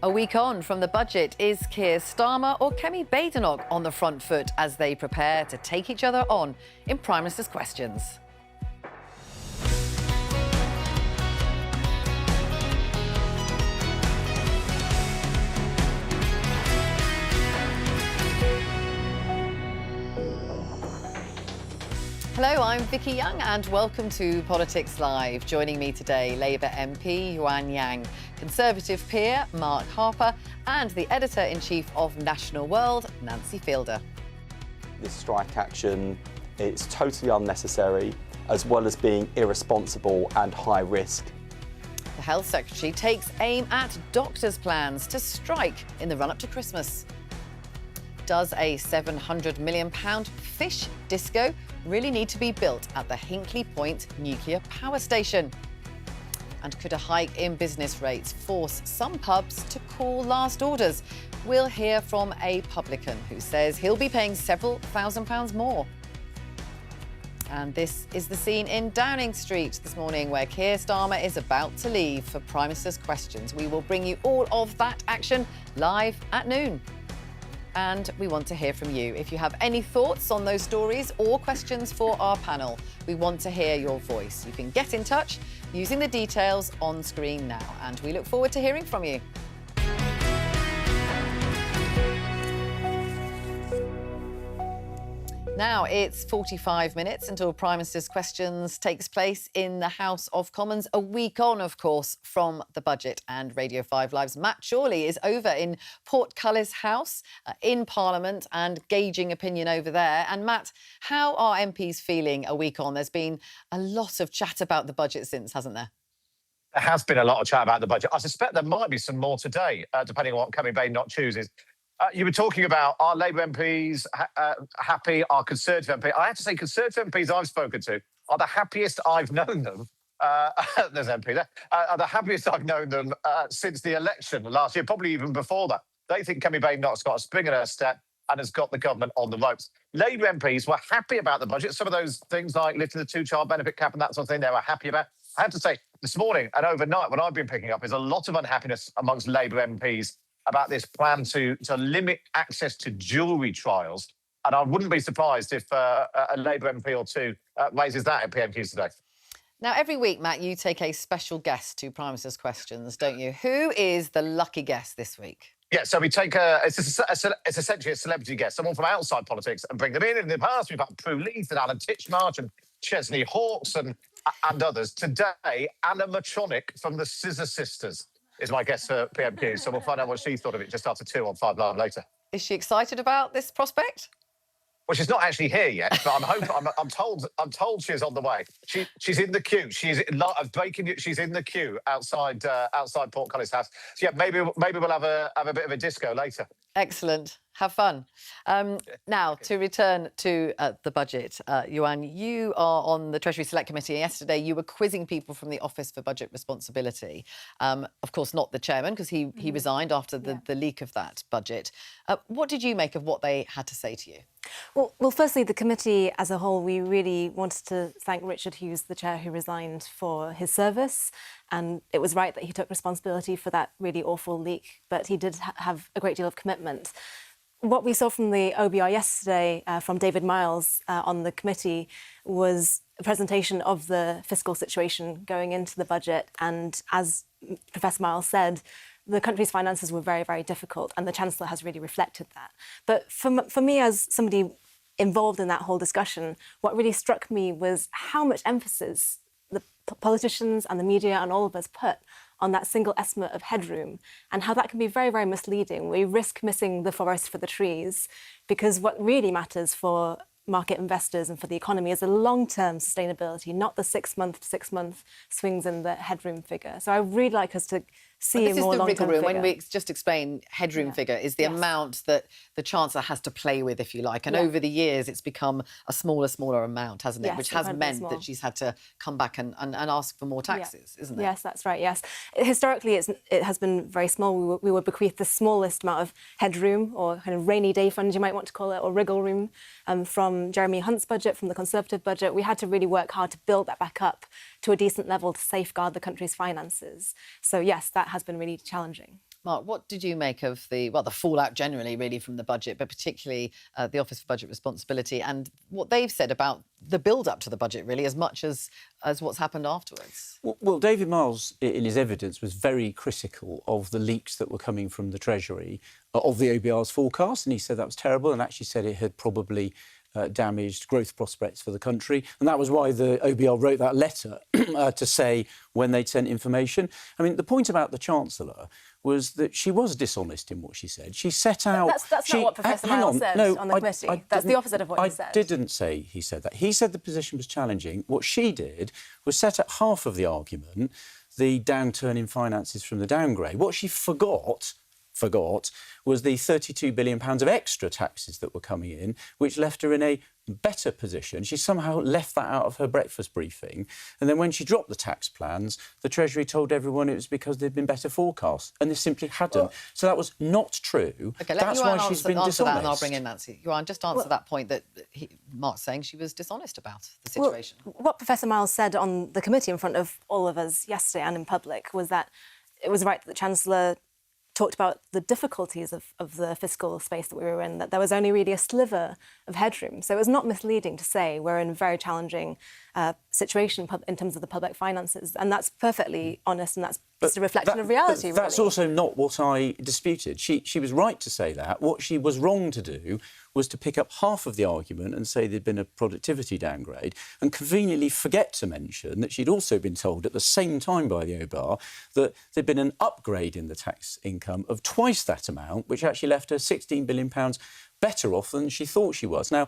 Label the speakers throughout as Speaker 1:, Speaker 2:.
Speaker 1: A week on from the budget, is Keir Starmer or Kemi Badenoch on the front foot as they prepare to take each other on in Prime Minister's Questions? Hello, I'm Vicky Young and welcome to Politics Live. Joining me today, Labour MP Yuan Yang, Conservative peer Mark Harper and the Editor-in-Chief of National World, Nancy Fielder.
Speaker 2: This strike action is totally unnecessary, as well as being irresponsible and high risk.
Speaker 1: The Health Secretary takes aim at doctors' plans to strike in the run-up to Christmas. Does a £700 million fish disco really need to be built at the Hinkley Point nuclear power station? And could a hike in business rates force some pubs to call last orders? We'll hear from a publican who says he'll be paying several £1,000s more. And this is the scene in Downing Street this morning, where Keir Starmer is about to leave for Prime Minister's Questions. We will bring you all of that action live at noon. And we want to hear from you. If you have any thoughts on those stories or questions for our panel, we want to hear your voice. You can get in touch using the details on screen now, and we look forward to hearing from you. Now it's 45 minutes until Prime Minister's Questions takes place in the House of Commons. A week on, of course, from the budget, and Radio 5 Live's Matt Chorley is over in Portcullis House in Parliament and gauging opinion over there. And Matt, how are MPs feeling a week on? There's been a lot of chat about the budget since, hasn't there?
Speaker 3: There has been a lot of chat about the budget. I suspect there might be some more today, depending on what Kemi Badenoch chooses. You were talking about our Labour MPs happy, our Conservative MP. I have to say, Conservative MPs I've spoken to are the happiest I've known them. There's MP there. Are the happiest I've known them since the election last year, probably even before that. They think Kemi Badenoch's got a spring in her step and has got the government on the ropes. Labour MPs were happy about the budget. Some of those things like lifting the two-child benefit cap and that sort of thing, they were happy about. I have to say, this morning and overnight, what I've been picking up is a lot of unhappiness amongst Labour MPs about this plan to limit access to jury trials. And I wouldn't be surprised if a Labour MP or two raises that at PMQs today.
Speaker 1: Now, every week, Matt, you take a special guest to Prime Minister's Questions, don't you? Who is the lucky guest this week?
Speaker 3: Yeah, so we take it's essentially a celebrity guest, someone from outside politics, and bring them in. In the past, we've had Prue Leith and Alan Titchmarsh and Chesney Hawkes and others. Today, Anna Matronic from the Scissor Sisters is my guest for PMQ, so we'll find out what she thought of it just after 2 on 5 Live later.
Speaker 1: Is she excited about this prospect?
Speaker 3: Well, she's not actually here yet, but I'm told she's on the way. She's in the queue. She's breaking it. She's in the queue outside Portcullis House. So yeah, maybe we'll have a bit of a disco later.
Speaker 1: Excellent. Have fun. Now, to return to the budget, Yuan, you are on the Treasury Select Committee. Yesterday, you were quizzing people from the Office for Budget Responsibility. Of course, not the chairman, because he resigned after the leak of that budget. What did you make of what they had to say to you?
Speaker 4: Well, firstly, the committee as a whole, we really wanted to thank Richard Hughes, the chair, who resigned, for his service. And it was right that he took responsibility for that really awful leak, but he did have a great deal of commitment. What we saw from the OBR yesterday, from David Miles on the committee, was a presentation of the fiscal situation going into the budget. And as Professor Miles said, the country's finances were very, very difficult, and the Chancellor has really reflected that. But for me, as somebody involved in that whole discussion, what really struck me was how much emphasis the politicians and the media and all of us put on that single estimate of headroom, and how that can be very, very misleading. We risk missing the forest for the trees, because what really matters for market investors and for the economy is the long-term sustainability, not the six-month swings in the headroom figure. So I really like us to see a more long-term figure. This is the wriggle room.
Speaker 1: When we just explain headroom figure is the amount that the Chancellor has to play with, if you like. And over the years, it's become a smaller amount, hasn't it?
Speaker 4: Yes,
Speaker 1: which has meant that she's had to come back and ask for more taxes, isn't it?
Speaker 4: Yes, that's right, yes. Historically, it has been very small. We were bequeathed the smallest amount of headroom, or kind of rainy day fund, you might want to call it, or wriggle room, from Jeremy Hunt's budget, from the Conservative budget. We had to really work hard to build that back up to a decent level to safeguard the country's finances. So, yes, that has been really challenging.
Speaker 1: Mark, what did you make of the fallout generally, really, from the budget, but particularly the Office for Budget Responsibility and what they've said about the build-up to the budget, really, as much as what's happened afterwards?
Speaker 5: Well, David Miles, in his evidence, was very critical of the leaks that were coming from the Treasury of the OBR's forecast, and he said that was terrible and actually said it had probably damaged growth prospects for the country. And that was why the OBR wrote that letter to say when they'd sent information. I mean, the point about the Chancellor was that she was dishonest in what she said. She set out...
Speaker 4: That's not what Professor Miles said on the committee. That's the opposite of what he said.
Speaker 5: I didn't say he said that. He said the position was challenging. What she did was set out half of the argument, the downturn in finances from the downgrade. What she forgot was the £32 billion of extra taxes that were coming in, which left her in a better position. She somehow left that out of her breakfast briefing. And then when she dropped the tax plans, the Treasury told everyone it was because there'd been better forecasts. And they simply hadn't. So that was not true.
Speaker 1: OK,
Speaker 5: that's why she's been dishonest.
Speaker 1: That and I'll bring in Nancy. Joanne, just answer that point that Mark's saying she was dishonest about the situation.
Speaker 4: Well, what Professor Miles said on the committee in front of all of us yesterday and in public was that it was right that the Chancellor talked about the difficulties of the fiscal space that we were in, that there was only really a sliver of headroom. So it was not misleading to say we're in a very challenging situation in terms of the public finances. And that's perfectly honest, and that's just a reflection of reality, really.
Speaker 5: That's also not what I disputed. She was right to say that. What she was wrong to do was to pick up half of the argument and say there'd been a productivity downgrade and conveniently forget to mention that she'd also been told at the same time by the OBR that there'd been an upgrade in the tax income of twice that amount, which actually left her £16 billion better off than she thought she was. Now,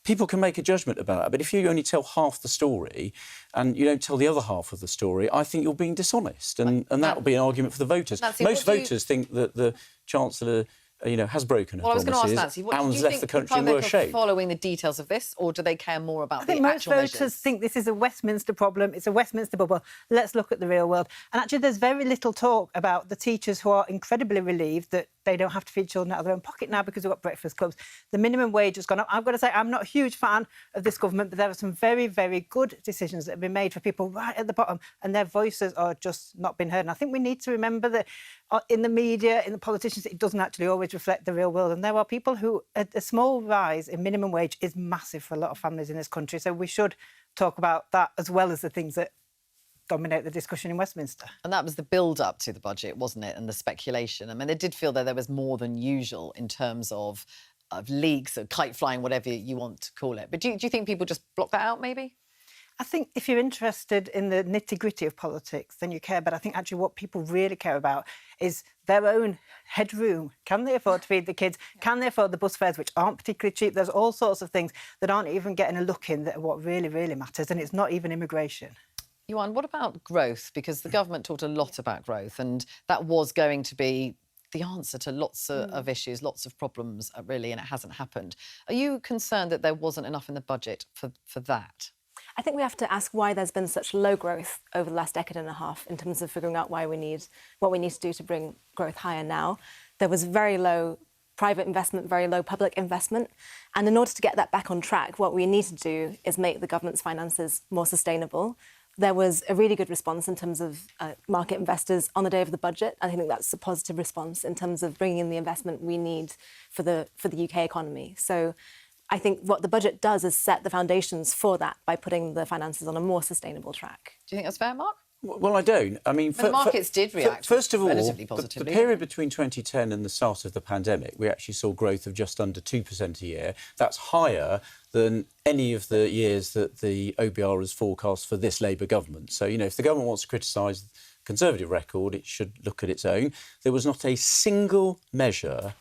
Speaker 5: people can make a judgment about that, but if you only tell half the story and you don't tell the other half of the story, I think you're being dishonest, and that will be an argument for the voters.
Speaker 1: Nancy,
Speaker 5: most voters think that the Chancellor has broken her promises.
Speaker 1: I was going to ask Nancy,
Speaker 5: and
Speaker 1: do you
Speaker 5: left
Speaker 1: think
Speaker 5: the country in worse shape?
Speaker 1: Following the details of this, or do they care more about the actual
Speaker 6: measures? I think most voters
Speaker 1: measures?
Speaker 6: think this is a Westminster problem, it's a Westminster bubble. Let's look at the real world. And actually, there's very little talk about the teachers who are incredibly relieved that they don't have to feed children out of their own pocket now because we've got breakfast clubs. The minimum wage has gone up. I've got to say, I'm not a huge fan of this government, but there are some very, very good decisions that have been made for people right at the bottom, and their voices are just not being heard. And I think we need to remember that in the media, in the politicians, it doesn't actually always reflect the real world. And there are people who, a small rise in minimum wage is massive for a lot of families in this country. So we should talk about that as well as the things that dominate the discussion in Westminster.
Speaker 1: And that was the build-up to the budget, wasn't it, and the speculation. I mean, it did feel that there was more than usual in terms of leaks or kite flying, whatever you want to call it. But do you think people just block that out, maybe?
Speaker 6: I think if you're interested in the nitty-gritty of politics, then you care. But I think actually what people really care about is their own headroom. Can they afford to feed the kids? Can they afford the bus fares, which aren't particularly cheap? There's all sorts of things that aren't even getting a look in that are what really, really matters. And it's not even immigration.
Speaker 1: Joanne, what about growth? Because the government talked a lot about growth, and that was going to be the answer to lots of issues, lots of problems, really, and it hasn't happened. Are you concerned that there wasn't enough in the budget for that?
Speaker 4: I think we have to ask why there's been such low growth over the last decade and a half in terms of figuring out what we need to do to bring growth higher now. There was very low private investment, very low public investment. And in order to get that back on track, what we need to do is make the government's finances more sustainable. There was a really good response in terms of market investors on the day of the budget. I think that's a positive response in terms of bringing in the investment we need for the UK economy. So I think what the budget does is set the foundations for that by putting the finances on a more sustainable track.
Speaker 1: Do you think that's fair, Mark?
Speaker 5: Well, I don't. I mean,
Speaker 1: the markets did react
Speaker 5: first of all,
Speaker 1: relatively positively.
Speaker 5: The period between 2010 and the start of the pandemic, we actually saw growth of just under 2% a year. That's higher than any of the years that the OBR has forecast for this Labour government. So, if the government wants to criticise the Conservative record, it should look at its own. There was not a single measure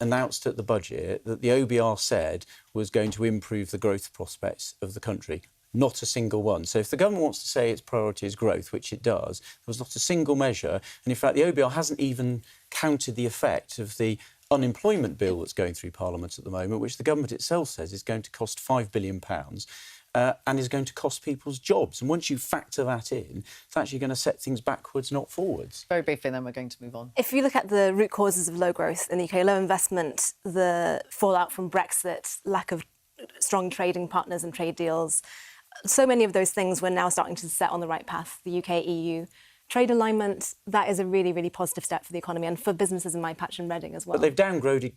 Speaker 5: announced at the budget that the OBR said was going to improve the growth prospects of the country. Not a single one. So if the government wants to say its priority is growth, which it does, there was not a single measure. And in fact, the OBR hasn't even counted the effect of the unemployment bill that's going through Parliament at the moment, which the government itself says is going to cost £5 billion and is going to cost people's jobs. And once you factor that in, it's actually going to set things backwards, not forwards.
Speaker 1: Very briefly, then we're going to move on.
Speaker 4: If you look at the root causes of low growth in the UK, low investment, the fallout from Brexit, lack of strong trading partners and trade deals, so many of those things we're now starting to set on the right path. The UK-EU trade alignment, that is a really, really positive step for the economy and for businesses in my patch in Reading as well.
Speaker 5: But they've downgraded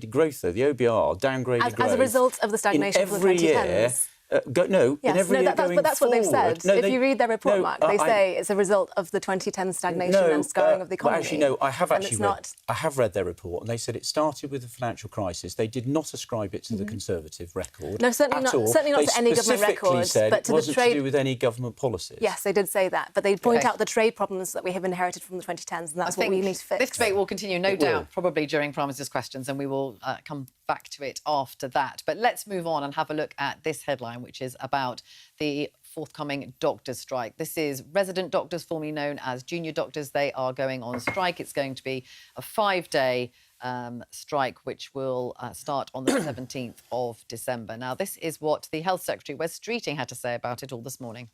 Speaker 5: growth, though. The OBR downgraded growth.
Speaker 4: As a result of the stagnation from the 2010s.
Speaker 5: Year, in every year going
Speaker 4: but that's what they've said.
Speaker 5: No,
Speaker 4: if you read their report, Mark, they say it's a result of the 2010 stagnation and scarring of the economy.
Speaker 5: Actually, no, I have read their report, and they said it started with the financial crisis. They did not ascribe it to the Conservative record.
Speaker 4: No, certainly not to any government record, but to the trade.
Speaker 5: To do with any government policies.
Speaker 4: Yes, they did say that, but they point out the trade problems that we have inherited from the 2010s, and that's what we need to fix.
Speaker 1: This debate will continue, no doubt, probably during Prime Minister's questions, and we will come back to it after that. But let's move on and have a look at this headline, which is about the forthcoming doctors' strike. This is resident doctors, formerly known as junior doctors. They are going on strike. It's going to be a 5-day strike, which will start on the 17th of December. Now, this is what the Health Secretary, Wes Streeting, had to say about it all this morning.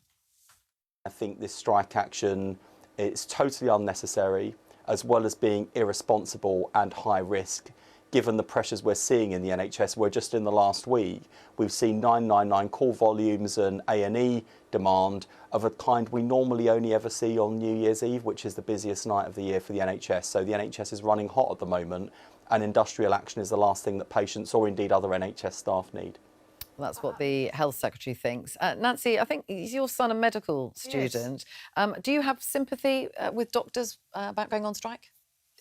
Speaker 2: I think this strike action is totally unnecessary, as well as being irresponsible and high risk. Given the pressures we're seeing in the NHS, where just in the last week we've seen 999 call volumes and A&E demand of a kind we normally only ever see on New Year's Eve, which is the busiest night of the year for the NHS. So the NHS is running hot at the moment, and industrial action is the last thing that patients or indeed other NHS staff need.
Speaker 1: That's what the Health Secretary thinks. Nancy, I think is your son a medical student? Yes. Do you have sympathy with doctors about going on strike?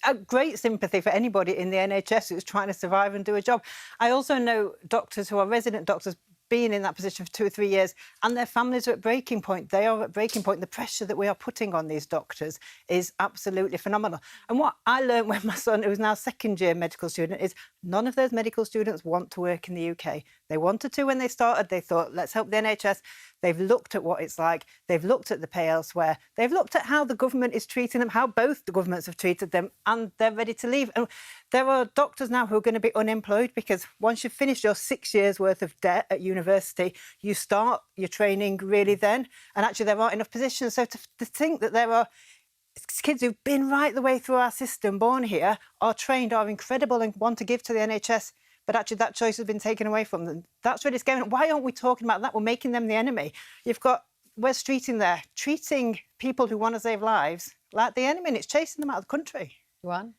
Speaker 6: A great sympathy for anybody in the NHS who's trying to survive and do a job. I also know doctors who are resident doctors being in that position for 2 or 3 years, and their families are at breaking point. They are at breaking point. The pressure that we are putting on these doctors is absolutely phenomenal. And what I learned when my son, who's now second-year medical student, is none of those medical students want to work in the UK. They wanted to when they started. They thought, let's help the NHS. They've looked at what it's like. They've looked at the pay elsewhere. They've looked at how the government is treating them, how both the governments have treated them, and they're ready to leave. And there are doctors now who are going to be unemployed because once you've finished your 6 years' worth of debt at university, you start your training really then. And actually, there aren't enough positions. So to think that there are kids who've been right the way through our system, born here, are trained, are incredible and want to give to the NHS, but actually that choice has been taken away from them. That's really scary. Why aren't we talking about that? We're making them the enemy. You've got Wes Streeting there, treating people who want to save lives like the enemy, and it's chasing them out of the country.
Speaker 1: Juan?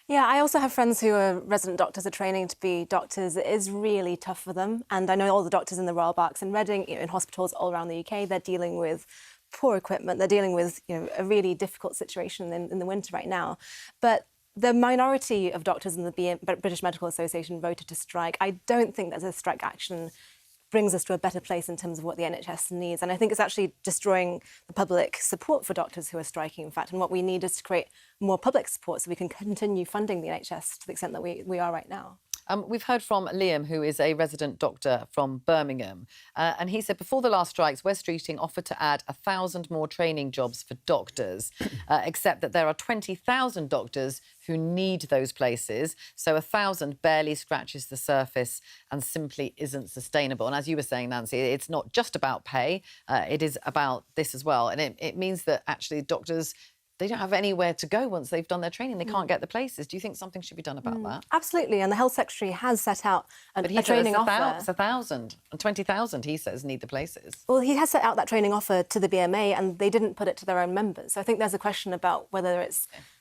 Speaker 4: Yeah, I also have friends who are resident doctors, are training to be doctors. It is really tough for them. And I know all the doctors in the Royal Barks in Reading, in hospitals all around the UK, they're dealing with poor equipment. They're dealing with a really difficult situation in the winter right now. But the minority of doctors in the British Medical Association voted to strike. I don't think that a strike action brings us to a better place in terms of what the NHS needs. And I think it's actually destroying the public support for doctors who are striking, in fact. And what we need is to create more public support so we can continue funding the NHS to the extent that we are right now.
Speaker 1: We've heard from Liam, who is a resident doctor from Birmingham, and he said before the last strikes, Wes Streeting offered to add 1,000 more training jobs for doctors, except that there are 20,000 doctors who need those places, so 1,000 barely scratches the surface and simply isn't sustainable. And as you were saying, Nancy, it's not just about pay, it is about this as well. And it means that actually doctors, they don't have anywhere to go once they've done their training. They can't get the places. Do you think something should be done about that?
Speaker 4: Absolutely. And the Health Secretary has set out a training offer.
Speaker 1: It's 1,000 and 20,000, he says, need the places.
Speaker 4: Well, he has set out that training offer to the BMA and they didn't put it to their own members. So I think there's a question about whether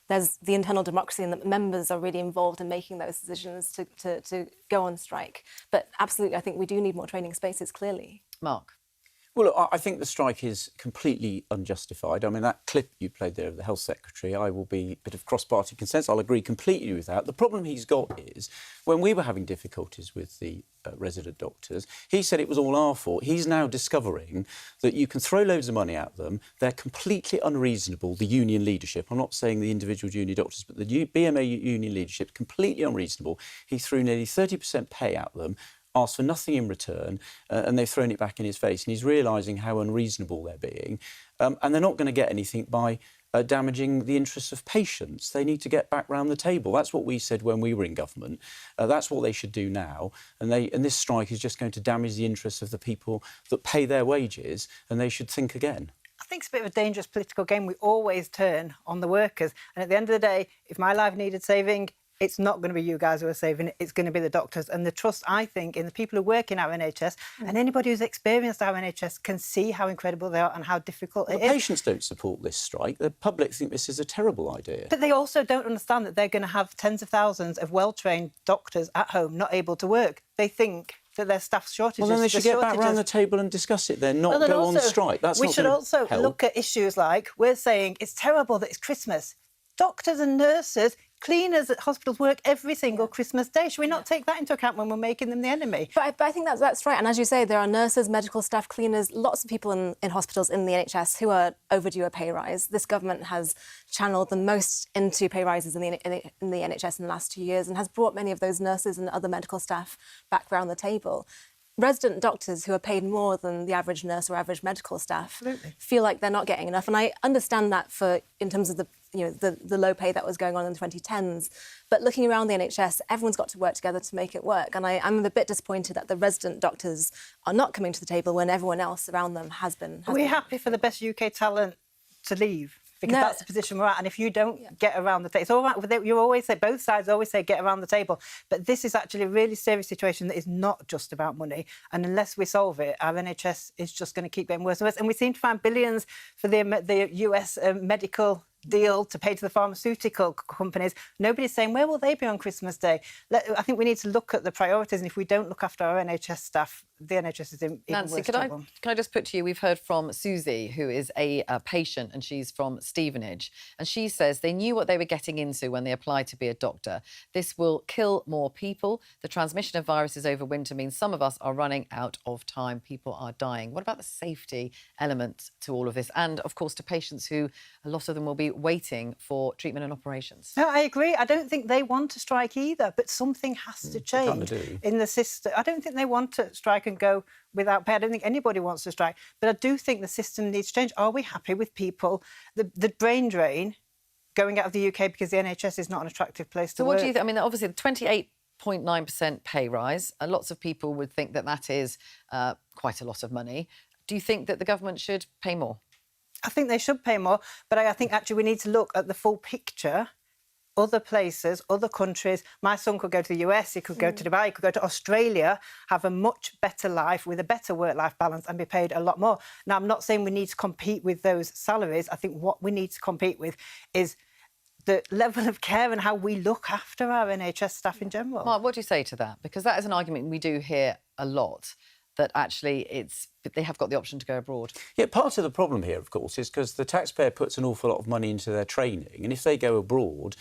Speaker 4: there's the internal democracy and that members are really involved in making those decisions to go on strike. But absolutely, I think we do need more training spaces, clearly.
Speaker 1: Mark?
Speaker 5: Well, look, I think the strike is completely unjustified. I mean, that clip you played there of the Health Secretary, I will be a bit of cross-party consensus. I'll agree completely with that. The problem he's got is when we were having difficulties with the resident doctors, he said it was all our fault. He's now discovering that you can throw loads of money at them. They're completely unreasonable, the union leadership. I'm not saying the individual junior doctors, but the BMA union leadership, completely unreasonable. He threw nearly 30% pay at them, asked for nothing in return, and they've thrown it back in his face. And he's realising how unreasonable they're being. And they're not going to get anything by damaging the interests of patients. They need to get back round the table. That's what we said when we were in government. That's what they should do now. And this strike is just going to damage the interests of the people that pay their wages, and they should think again.
Speaker 6: I think it's a bit of a dangerous political game. We always turn on the workers. And at the end of the day, if my life needed saving, it's not going to be you guys who are saving it, it's going to be the doctors. And the trust, I think, in the people who work in our NHS, and anybody who's experienced our NHS can see how incredible they are and how difficult it
Speaker 5: The
Speaker 6: is.
Speaker 5: patients don't support this strike. The public think this is a terrible idea.
Speaker 6: But they also don't understand that they're going to have tens of thousands of well-trained doctors at home not able to work. They think that there's staff shortages.
Speaker 5: Well, then they should get back around the table and discuss it then, not go on strike. That's
Speaker 6: we
Speaker 5: not
Speaker 6: should
Speaker 5: gonna
Speaker 6: also
Speaker 5: help.
Speaker 6: look at issues like, we're saying it's terrible that it's Christmas. Doctors and nurses, cleaners at hospitals work every single Christmas day. Should we not take that into account when we're making them the enemy?
Speaker 4: But I think that's right. And as you say, there are nurses, medical staff, cleaners, lots of people in hospitals in the NHS who are overdue a pay rise. This government has channelled the most into pay rises in the NHS in the last 2 years and has brought many of those nurses and other medical staff back round the table. Resident doctors who are paid more than the average nurse or average medical staff feel like they're not getting enough. And I understand that in terms of the low pay that was going on in the 2010s. But looking around the NHS, everyone's got to work together to make it work. And I'm a bit disappointed that the resident doctors are not coming to the table when everyone else around them has been.
Speaker 6: Are we happy for the best UK talent to leave? Because that's the position we're at. And if you don't get around the table, it's all right. You always say, both sides always say, get around the table. But this is actually a really serious situation that is not just about money. And unless we solve it, our NHS is just going to keep getting worse and worse. And we seem to find billions for the US medical deal to pay to the pharmaceutical companies. Nobody's saying, where will they be on Christmas Day? I think we need to look at the priorities. And if we don't look after our NHS staff, the NHS is in even worse trouble.
Speaker 1: Can I just put to you, we've heard from Susie, who is a patient, and she's from Stevenage. And she says they knew what they were getting into when they applied to be a doctor. This will kill more people. The transmission of viruses over winter means some of us are running out of time. People are dying. What about the safety element to all of this? And, of course, to patients who, a lot of them will be waiting for treatment and operations.
Speaker 6: No, I agree. I don't think they want to strike either, but something has to change in the system. I don't think they want to strike and go without pay. I don't think anybody wants to strike, but I do think the system needs to change. Are we happy with people, the brain drain going out of the UK because the NHS is not an attractive place to work?
Speaker 1: So what do you think? I mean, obviously, the 28.9% pay rise, lots of people would think that that is quite a lot of money. Do you think that the government should pay more?
Speaker 6: I think they should pay more, but I think actually we need to look at the full picture. Other places, other countries. My son could go to the US, he could go to Dubai, he could go to Australia, have a much better life with a better work-life balance and be paid a lot more. Now, I'm not saying we need to compete with those salaries. I think what we need to compete with is the level of care and how we look after our NHS staff in general.
Speaker 1: Mark, what do you say to that? Because that is an argument we do hear a lot, that actually they have got the option to go abroad.
Speaker 5: Yeah, part of the problem here, of course, is because the taxpayer puts an awful lot of money into their training, and if they go abroad,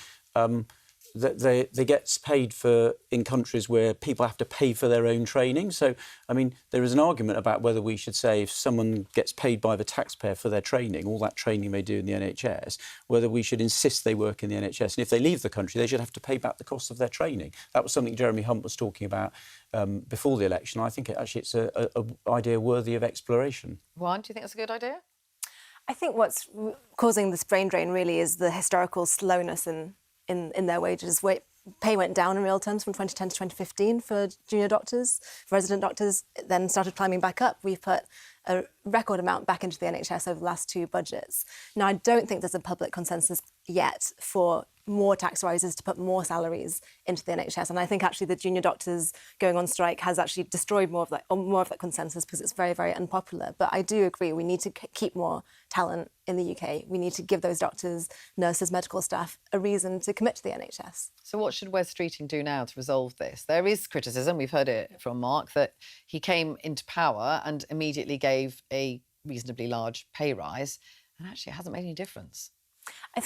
Speaker 5: they get paid for in countries where people have to pay for their own training. So, I mean, there is an argument about whether we should say if someone gets paid by the taxpayer for their training, all that training they do in the NHS, whether we should insist they work in the NHS. And if they leave the country, they should have to pay back the cost of their training. That was something Jeremy Hunt was talking about before the election. I think it's an idea worthy of exploration.
Speaker 1: Juan, do you think that's a good idea?
Speaker 4: I think what's causing this brain drain really is the historical slowness in their wages. Pay went down in real terms from 2010 to 2015 for junior doctors. For resident doctors, it then started climbing back up. We've put a record amount back into the NHS over the last 2 budgets. Now, I don't think there's a public consensus yet for more tax rises to put more salaries into the NHS. And I think actually the junior doctors going on strike has actually destroyed more of that consensus because it's very, very unpopular. But I do agree we need to keep more talent in the UK. We need to give those doctors, nurses, medical staff a reason to commit to the NHS.
Speaker 1: So what should Wes Streeting do now to resolve this? There is criticism, we've heard it from Mark, that he came into power and immediately gave a reasonably large pay rise, and actually it hasn't made any difference.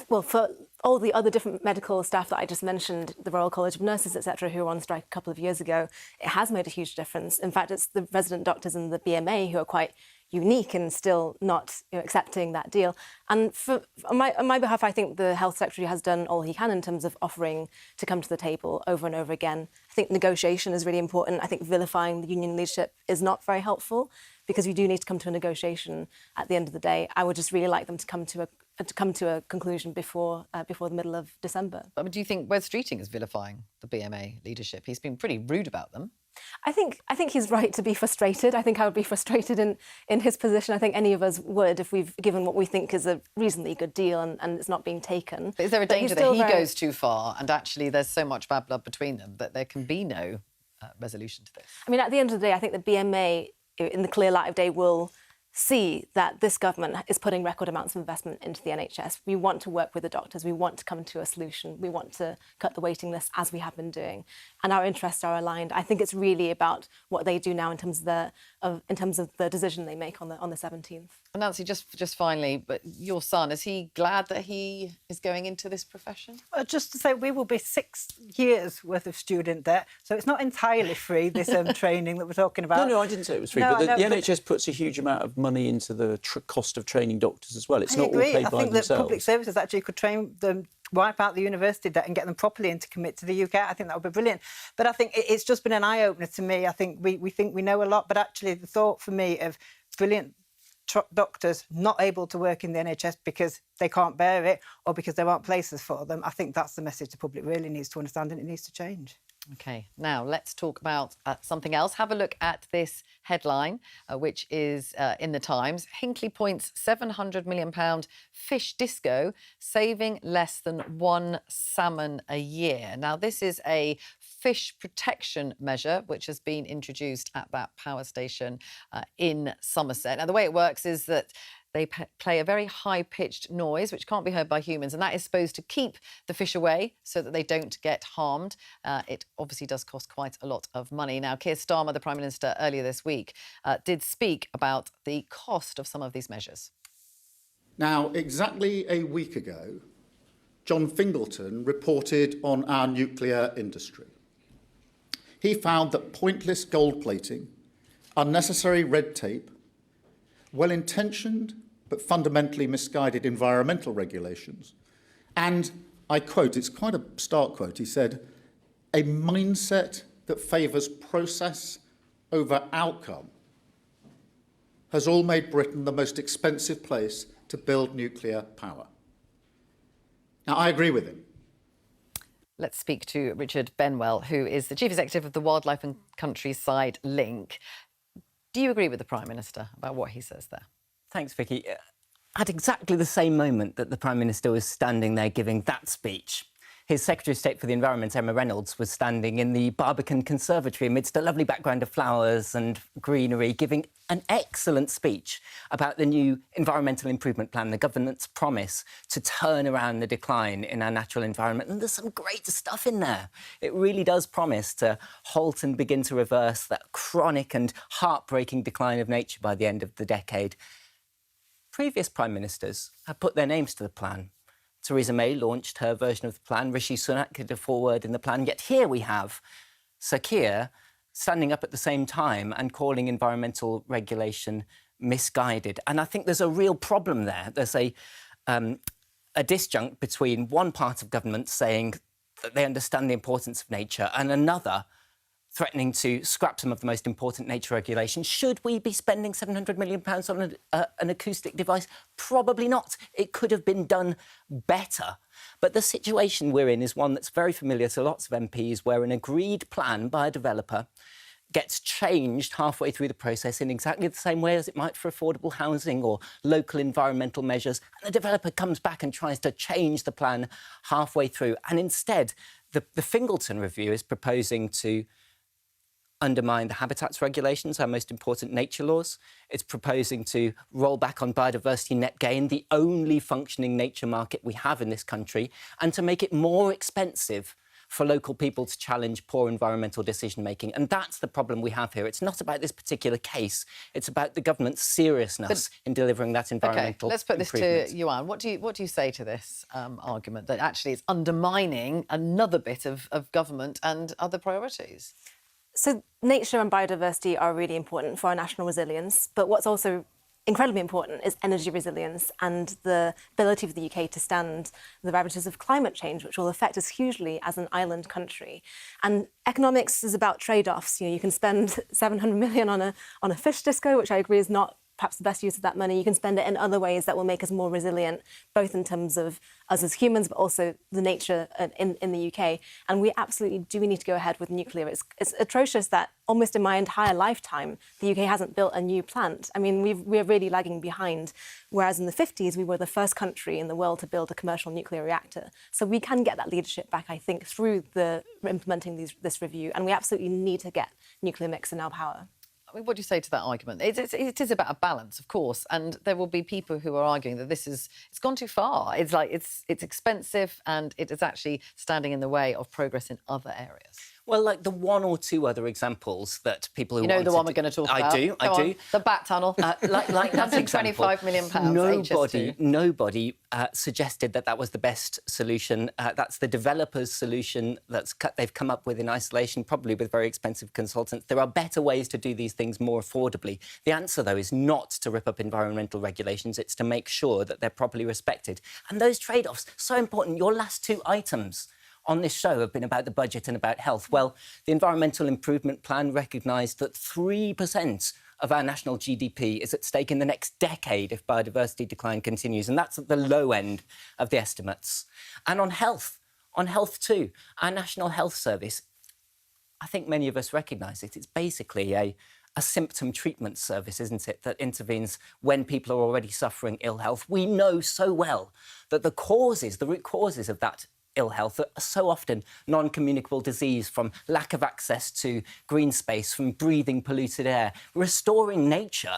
Speaker 4: Well, for all the other different medical staff that I just mentioned, the Royal College of Nurses, etc., who were on strike a couple of years ago, it has made a huge difference. In fact, it's the resident doctors and the BMA who are quite unique and still not accepting that deal. And on my behalf, I think the Health Secretary has done all he can in terms of offering to come to the table over and over again. I think negotiation is really important. I think vilifying the union leadership is not very helpful because we do need to come to a negotiation at the end of the day. I would just really like them to come to a conclusion before the middle of December.
Speaker 1: I mean, do you think Wes Streeting is vilifying the BMA leadership? He's been pretty rude about them.
Speaker 4: I think he's right to be frustrated. I think I would be frustrated in his position. I think any of us would if we've given what we think is a reasonably good deal and it's not being taken.
Speaker 1: But is there a danger that he goes too far and actually there's so much bad blood between them that there can be no resolution to this?
Speaker 4: I mean, at the end of the day, I think the BMA, in the clear light of day, will see that this government is putting record amounts of investment into the NHS. We want to work with the doctors. We want to come to a solution. We want to cut the waiting list as we have been doing, and our interests are aligned. I think it's really about what they do now in terms of the decision they make on the 17th.
Speaker 1: And Nancy, just finally, but your son, is he glad that he is going into this profession?
Speaker 6: Just to say, we will be 6 years worth of student debt, so it's not entirely free, this training that we're talking about.
Speaker 5: No, I didn't say it was free, but the NHS puts a huge amount of money into the cost of training doctors as well. It's not all paid by themselves.
Speaker 6: I think that public services actually could train them, wipe out the university debt and get them properly into commit to the UK. I think that would be brilliant. But I think it's just been an eye-opener to me. I think we think we know a lot, but actually the thought for me of brilliant doctors not able to work in the NHS because they can't bear it or because there aren't places for them, I think that's the message the public really needs to understand, and it needs to change.
Speaker 1: OK, now let's talk about something else. Have a look at this headline, which is in the Times. Hinkley Point's £700 million fish disco saving less than 1 salmon a year. Now, this is a fish protection measure which has been introduced at that power station in Somerset. Now, the way it works is that they play a very high-pitched noise, which can't be heard by humans, and that is supposed to keep the fish away so that they don't get harmed. It obviously does cost quite a lot of money. Now, Keir Starmer, the Prime Minister, earlier this week, did speak about the cost of some of these measures.
Speaker 7: Now, exactly a week ago, John Fingleton reported on our nuclear industry. He found that pointless gold plating, unnecessary red tape, well-intentioned but fundamentally misguided environmental regulations, and, I quote, it's quite a stark quote, he said, a mindset that favours process over outcome has all made Britain the most expensive place to build nuclear power. Now, I agree with him.
Speaker 1: Let's speak to Richard Benwell, who is the Chief Executive of the Wildlife and Countryside Link. Do you agree with the Prime Minister about what he says there?
Speaker 8: Thanks, Vicky. At exactly the same moment that the Prime Minister was standing there giving that speech, his Secretary of State for the Environment, Emma Reynolds, was standing in the Barbican Conservatory amidst a lovely background of flowers and greenery, giving an excellent speech about the new Environmental Improvement Plan, the government's promise to turn around the decline in our natural environment. And there's some great stuff in there. It really does promise to halt and begin to reverse that chronic and heartbreaking decline of nature by the end of the decade. Previous Prime Ministers have put their names to the plan. Theresa May launched her version of the plan. Rishi Sunak did a foreword in the plan. Yet here we have Sir Keir standing up at the same time and calling environmental regulation misguided. And I think there's a real problem there. There's a disjunct between one part of government saying that they understand the importance of nature and another threatening to scrap some of the most important nature regulations. Should we be spending £700 million on an acoustic device? Probably not. It could have been done better. But the situation we're in is one that's very familiar to lots of MPs, where an agreed plan by a developer gets changed halfway through the process in exactly the same way as it might for affordable housing or local environmental measures. And the developer comes back and tries to change the plan halfway through. And instead, the Fingleton review is proposing to undermine the habitats regulations, our most important nature laws. It's proposing to roll back on biodiversity net gain, the only functioning nature market we have in this country, and to make it more expensive for local people to challenge poor environmental decision-making. And that's the problem we have here. It's not about this particular case. It's about the government's seriousness in delivering that environmental
Speaker 1: OK, let's put this to Yuan. What do you say to this argument that actually it's undermining another bit of government and other priorities?
Speaker 4: So nature and biodiversity are really important for our national resilience, but what's also incredibly important is energy resilience and the ability of the UK to stand the ravages of climate change, which will affect us hugely as an island country. And economics is about trade-offs. You know, you can spend 700 million on a fish disco, which I agree is not perhaps the best use of that money. You can spend it in other ways that will make us more resilient, both in terms of us as humans, but also the nature in the UK. And we absolutely do need to go ahead with nuclear. It's atrocious that almost in my entire lifetime, the UK hasn't built a new plant. I mean, we're really lagging behind, whereas in the 50s, we were the first country in the world to build a commercial nuclear reactor. So we can get that leadership back, I think, through implementing this review. And we absolutely need to get nuclear mix in our power.
Speaker 1: I mean, what do you say to that argument? It is about a balance, of course, and there will be people who are arguing that it's gone too far. It's like it's expensive and it is actually standing in the way of progress in other areas.
Speaker 8: Well, like the one or two other examples that people who
Speaker 1: you know
Speaker 8: want
Speaker 1: the
Speaker 8: to
Speaker 1: one we're going to talk about.
Speaker 8: I do.
Speaker 1: The Bat Tunnel.
Speaker 8: Like that example.
Speaker 1: £25 million.
Speaker 8: Nobody suggested that was the best solution. That's the developer's solution. They've come up with in isolation, probably with very expensive consultants. There are better ways to do these things more affordably. The answer, though, is not to rip up environmental regulations. It's to make sure that they're properly respected. And those trade-offs, so important. Your last two items on this show have been about the budget and about health. Well, the Environmental Improvement Plan recognised that 3% of our national GDP is at stake in the next decade if biodiversity decline continues, and that's at the low end of the estimates. And on health too, our National Health Service, I think many of us recognise it. It's basically a symptom treatment service, isn't it, that intervenes when people are already suffering ill health. We know so well that the root causes of that ill health are so often non-communicable disease, from lack of access to green space, from breathing polluted air. Restoring nature,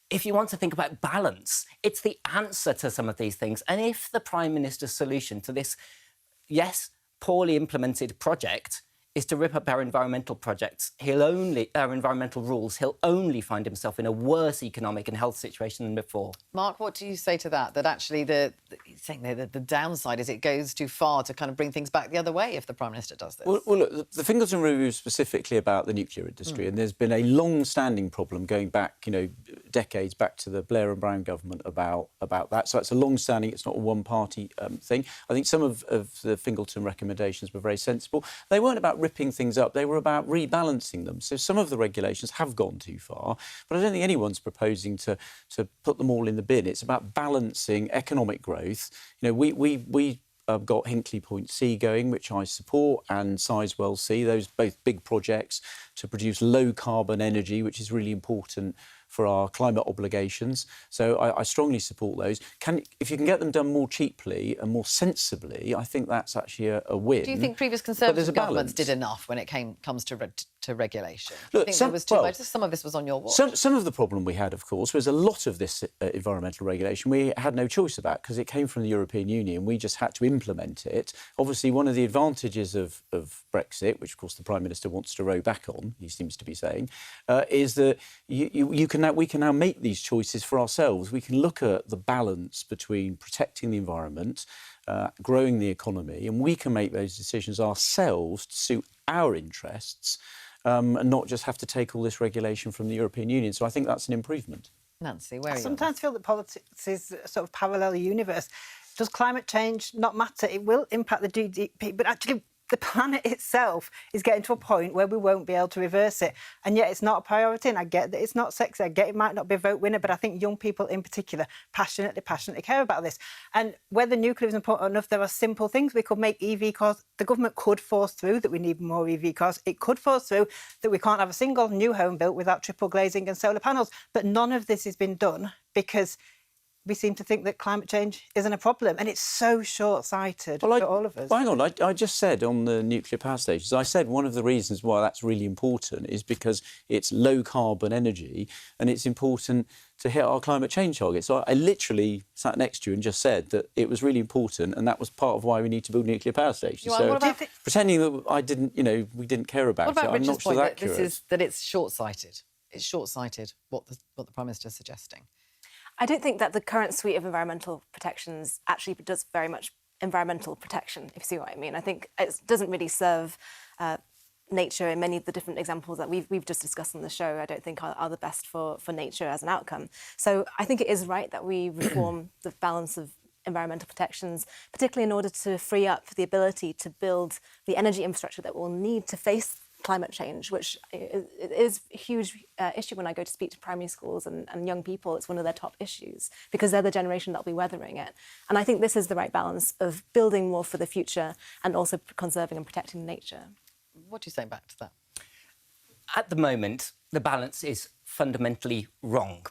Speaker 8: if you want to think about balance, it's the answer to some of these things. And if the Prime Minister's solution to this, yes, poorly implemented project is to rip up our environmental environmental rules, he'll only find himself in a worse economic and health situation than before.
Speaker 1: Mark, what do you say to that? That actually the downside is it goes too far to kind of bring things back the other way if the Prime Minister does this?
Speaker 5: Well, look, the Fingleton Review is specifically about the nuclear industry, and there's been a long-standing problem going back, decades back to the Blair and Brown government about that. So it's a long-standing, it's not a one-party thing. I think some of the Fingleton recommendations were very sensible. They weren't about ripping things up, they were about rebalancing them. So some of the regulations have gone too far, but I don't think anyone's proposing to put them all in the bin. It's about balancing economic growth. We got Hinkley Point C going, which I support, and Sizewell C, those both big projects to produce low carbon energy, which is really important for our climate obligations. So I strongly support those. If you can get them done more cheaply and more sensibly, I think that's actually a win.
Speaker 1: Do you think previous Conservative governments did enough when it comes to regulation?
Speaker 5: Look,
Speaker 1: I think there was too much. Some of this was on your watch.
Speaker 5: Some of the problem we had, of course, was a lot of this environmental regulation we had no choice about because it came from the European Union. We just had to implement it. Obviously, one of the advantages of Brexit, which, of course, the Prime Minister wants to row back on, he seems to be saying, is that we can now make these choices for ourselves. We can look at the balance between protecting the environment, growing the economy, and we can make those decisions ourselves to suit our interests and not just have to take all this regulation from the European Union. So I think that's an improvement.
Speaker 1: Nancy, where are you?
Speaker 6: I sometimes feel that politics is a sort of parallel universe. Does climate change not matter? It will impact the GDP, but actually the planet itself is getting to a point where we won't be able to reverse it. And yet it's not a priority, and I get that it's not sexy. I get it might not be a vote winner, but I think young people in particular passionately care about this. And whether nuclear is important enough, there are simple things. We could make EV cars. The government could force through that we need more EV cars. It could force through that we can't have a single new home built without triple glazing and solar panels. But none of this has been done because we seem to think that climate change isn't a problem, and it's so short-sighted for all of us.
Speaker 5: Hang on, I just said on the nuclear power stations, I said one of the reasons why that's really important is because it's low-carbon energy and it's important to hit our climate change targets. So I literally sat next to you and just said that it was really important, and that was part of why we need to build nuclear power stations.
Speaker 1: So
Speaker 5: pretending that I didn't, we didn't care about it, I'm not sure that's accurate.
Speaker 1: That it's short-sighted. It's short-sighted what the Prime Minister is suggesting.
Speaker 4: I don't think that the current suite of environmental protections actually does very much environmental protection, if you see what I mean. I think it doesn't really serve nature in many of the different examples that we've just discussed on the show. I don't think are the best for nature as an outcome. So I think it is right that we reform the balance of environmental protections, particularly in order to free up the ability to build the energy infrastructure that we'll need to face climate change, which is a huge issue when I go to speak to primary schools and young people. It's one of their top issues because they're the generation that'll be weathering it. And I think this is the right balance of building more for the future and also conserving and protecting nature.
Speaker 1: What do you say back to that?
Speaker 8: At the moment, the balance is fundamentally wrong.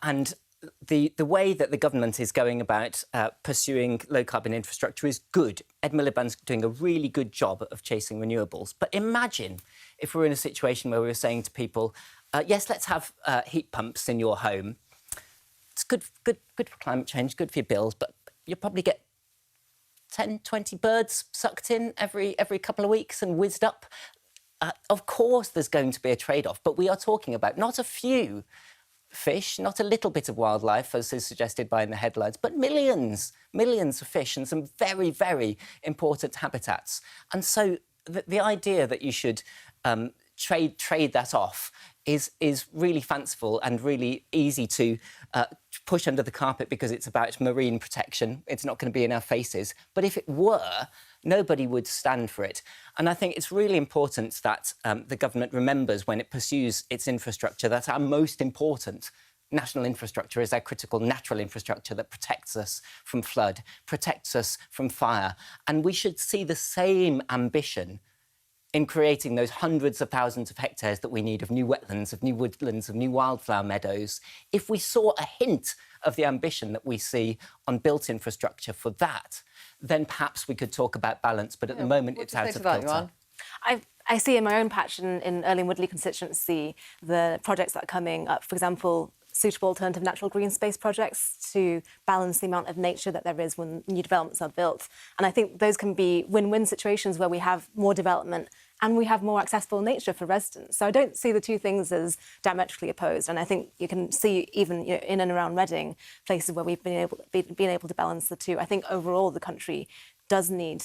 Speaker 8: And the way that the government is going about pursuing low-carbon infrastructure is good. Ed Miliband's doing a really good job of chasing renewables. But imagine if we were in a situation where we were saying to people, yes, let's have heat pumps in your home. It's good for climate change, good for your bills, but you'll probably get 10, 20 birds sucked in every couple of weeks and whizzed up. Of course, there's going to be a trade-off, but we are talking about not a few fish, not a little bit of wildlife, as is suggested by in the headlines, but millions of fish and some very, very important habitats. And so the idea that you should trade that off is really fanciful and really easy to push under the carpet because it's about marine protection. It's not going to be in our faces. But if it were, nobody would stand for it. And I think it's really important that the government remembers when it pursues its infrastructure that our most important national infrastructure is our critical natural infrastructure that protects us from flood, protects us from fire. And we should see the same ambition in creating those hundreds of thousands of hectares that we need of new wetlands, of new woodlands, of new wildflower meadows. If we saw a hint of the ambition that we see on built infrastructure for that, then perhaps we could talk about balance, but at the moment it's out of kilter.
Speaker 4: I see in my own patch in Early and Woodley constituency the projects that are coming up, for example, suitable alternative natural green space projects to balance the amount of nature that there is when new developments are built. And I think those can be win-win situations where we have more development and we have more accessible nature for residents. So I don't see the two things as diametrically opposed. And I think you can see even in and around Reading, places where we've been able to balance the two. I think overall the country does need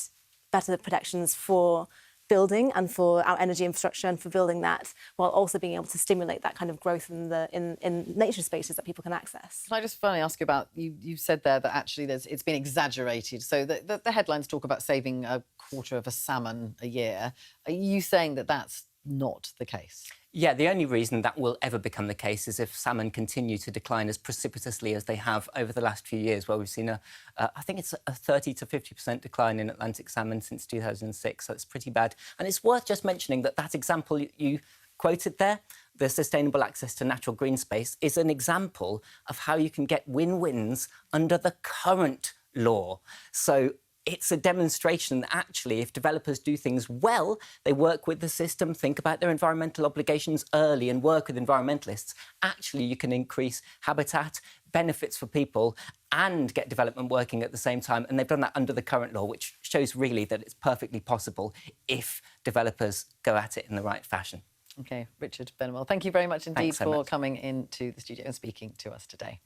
Speaker 4: better protections for building and for our energy infrastructure and for building that, while also being able to stimulate that kind of growth in nature spaces that people can access.
Speaker 1: Can I just finally ask you about, you said there that actually it's been exaggerated. So the headlines talk about saving a quarter of a salmon a year. Are you saying that that's not the case?
Speaker 8: Yeah, the only reason that will ever become the case is if salmon continue to decline as precipitously as they have over the last few years, where we've seen I think it's a 30 to 50% decline in Atlantic salmon since 2006. So it's pretty bad. And it's worth just mentioning that example you quoted there, the sustainable access to natural green space, is an example of how you can get win-wins under the current law. So it's a demonstration that actually, if developers do things well, they work with the system, think about their environmental obligations early and work with environmentalists, actually you can increase habitat, benefits for people and get development working at the same time. And they've done that under the current law, which shows really that it's perfectly possible if developers go at it in the right fashion.
Speaker 1: OK, Richard Benwell, thank you very much indeed
Speaker 8: so much.
Speaker 1: coming into the studio and speaking to us today.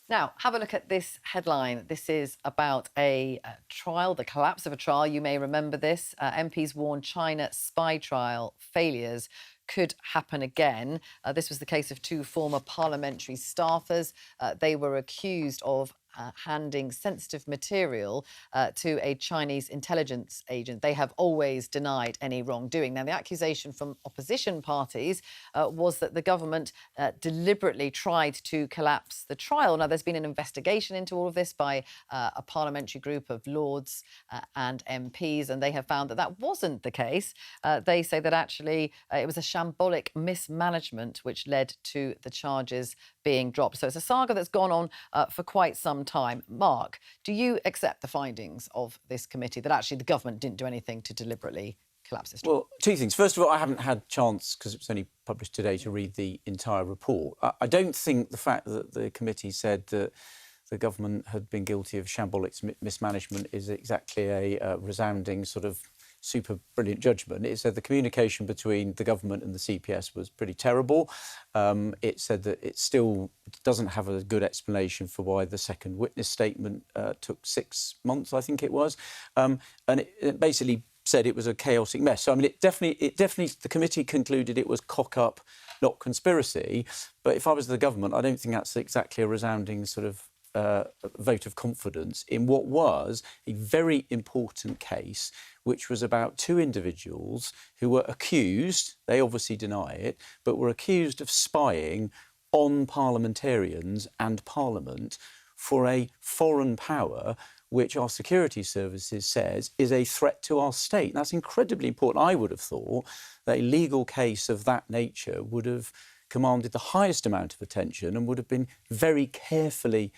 Speaker 1: Now, have a look at this headline. This is about a trial, the collapse of a trial. You may remember this. MPs warn China spy trial failures could happen again. This was the case of two former parliamentary staffers. They were accused of handing sensitive material to a Chinese intelligence agent. They have always denied any wrongdoing. Now, the accusation from opposition parties was that the government deliberately tried to collapse the trial. Now, there's been an investigation into all of this by a parliamentary group of Lords and MPs, and they have found that that wasn't the case. They say that actually it was a shambolic mismanagement which led to the charges being dropped. So it's a saga that's gone on for quite some time. Mark, do you accept the findings of this committee that actually the government didn't do anything to deliberately collapse this trial? Well,
Speaker 5: two things. First of all, I haven't had chance, because it was only published today, to read the entire report. I don't think the fact that the committee said that the government had been guilty of shambolic mismanagement is exactly a resounding sort of super brilliant judgment. It said the communication between the government and the CPS was pretty terrible. It said that it still doesn't have a good explanation for why the second witness statement took 6 months, I think it was. And it basically said it was a chaotic mess. So, I mean, it definitely, the committee concluded it was cock-up, not conspiracy. But if I was the government, I don't think that's exactly a resounding sort of vote of confidence in what was a very important case, which was about two individuals who were accused, they obviously deny it, but were accused of spying on parliamentarians and Parliament for a foreign power which our security services says is a threat to our state. And that's incredibly important. I would have thought that a legal case of that nature would have commanded the highest amount of attention and would have been very carefully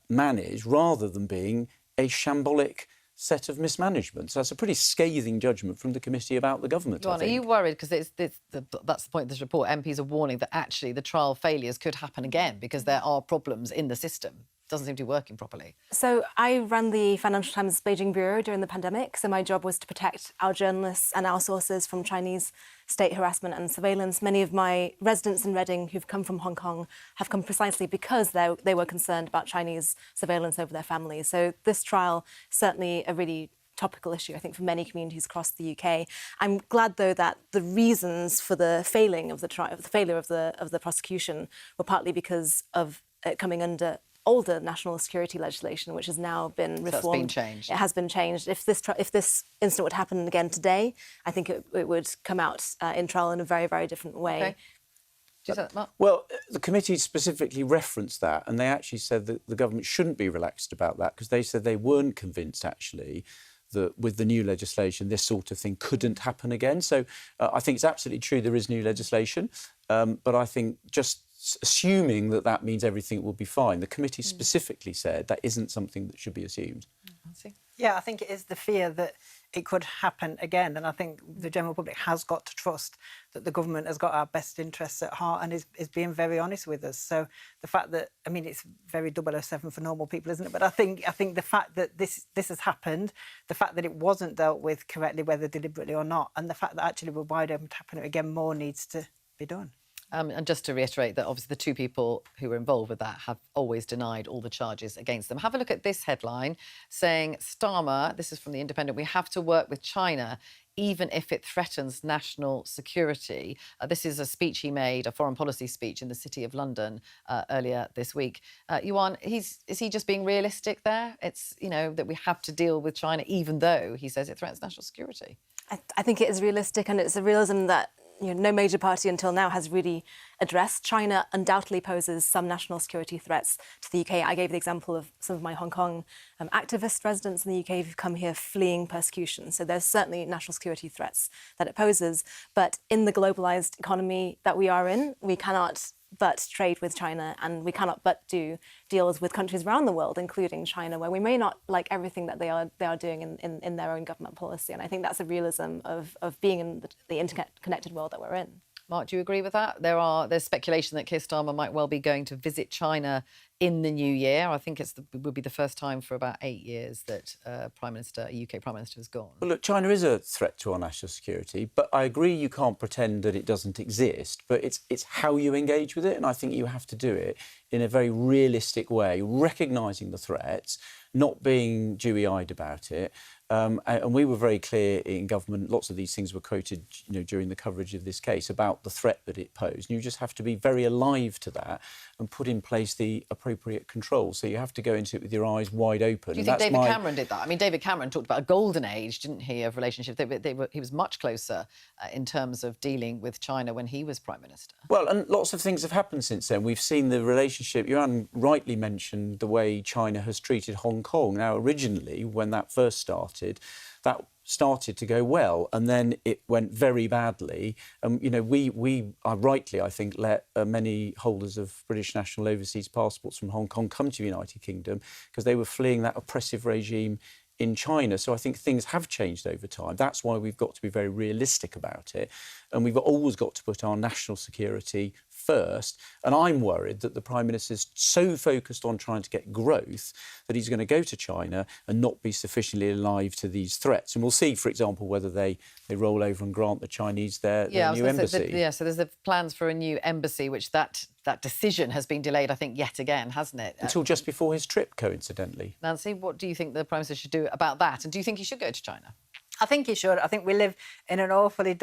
Speaker 5: managed rather than being a shambolic set of mismanagement. So that's a pretty scathing judgment from the committee about the government.
Speaker 1: John, are you worried? Because that's the point of this report. MPs are warning that actually the trial failures could happen again because there are problems in the system. It doesn't seem to be working properly.
Speaker 4: So I ran the Financial Times Beijing bureau during the pandemic. So my job was to protect our journalists and our sources from Chinese state harassment and surveillance. Many of my residents in Reading who've come from Hong Kong have come precisely because they were concerned about Chinese surveillance over their families. So this trial, certainly a really topical issue, I think, for many communities across the UK. I'm glad, though, that the reasons for the failing of the trial, the failure of the prosecution, were partly because of it coming under older national security legislation, which has now been reformed.
Speaker 1: So it's been changed.
Speaker 4: It has been changed. If this incident would happen again today, I think it would come out in trial in a very, very different way.
Speaker 1: Okay. Do you say that, Mark?
Speaker 5: Well, the committee specifically referenced that, and they actually said that the government shouldn't be relaxed about that because they said they weren't convinced, actually, that with the new legislation, this sort of thing couldn't happen again. So I think it's absolutely true there is new legislation, but I think just assuming that that means everything will be fine, the committee specifically said that isn't something that should be assumed.
Speaker 6: Yeah, I think it is the fear that it could happen again. And I think the general public has got to trust that the government has got our best interests at heart and is being very honest with us. So the fact that, I mean, it's very 007 for normal people, isn't it? But I think the fact that this has happened, the fact that it wasn't dealt with correctly, whether deliberately or not, and the fact that actually we're wide open to happen again, more needs to be done.
Speaker 1: And just to reiterate that obviously the two people who were involved with that have always denied all the charges against them. Have a look at this headline saying, Starmer, this is from The Independent, we have to work with China even if it threatens national security. This is a speech he made, a foreign policy speech in the City of London earlier this week. Yuan, is he just being realistic there? It's, that we have to deal with China even though he says it threatens national security.
Speaker 4: I think it is realistic, and it's a realism that no major party until now has really addressed. China undoubtedly poses some national security threats to the UK. I gave the example of some of my Hong Kong activist residents in the UK who've come here fleeing persecution. So there's certainly national security threats that it poses. But in the globalised economy that we are in, we cannot but trade with China, and we cannot but do deals with countries around the world, including China, where we may not like everything that they are doing in their own government policy. And I think that's a realism of being in the interconnected world that we're in.
Speaker 1: Mark, do you agree with that? There's speculation that Keir Starmer might well be going to visit China in the new year. I think it would be the first time for about 8 years that a UK Prime Minister has gone.
Speaker 5: Well, look, China is a threat to our national security, but I agree you can't pretend that it doesn't exist, but it's how you engage with it, and I think you have to do it in a very realistic way, recognising the threats, not being dewy-eyed about it. And we were very clear in government, lots of these things were quoted during the coverage of this case about the threat that it posed. And you just have to be very alive to that and put in place the appropriate controls. So you have to go into it with your eyes wide open.
Speaker 1: Do you think David Cameron did that? I mean, David Cameron talked about a golden age, didn't he, of relationship. He was much closer in terms of dealing with China when he was Prime Minister.
Speaker 5: Well, and lots of things have happened since then. We've seen the relationship, Yuan rightly mentioned the way China has treated Hong Kong. Now, originally, when that first started, that started to go well, and then it went very badly. We rightly, I think, let many holders of British national overseas passports from Hong Kong come to the United Kingdom because they were fleeing that oppressive regime in China. So I think things have changed over time. That's why we've got to be very realistic about it. And we've always got to put our national security first. And I'm worried that the Prime Minister is so focused on trying to get growth that he's going to go to China and not be sufficiently alive to these threats. And we'll see, for example, whether they roll over and grant the Chinese their new embassy.
Speaker 1: So there's the plans for a new embassy, which that decision has been delayed, I think, yet again, hasn't it?
Speaker 5: Until just before his trip, coincidentally.
Speaker 1: Nancy, what do you think the Prime Minister should do about that? And do you think he should go to China?
Speaker 6: I think he should. I think we live in an awfully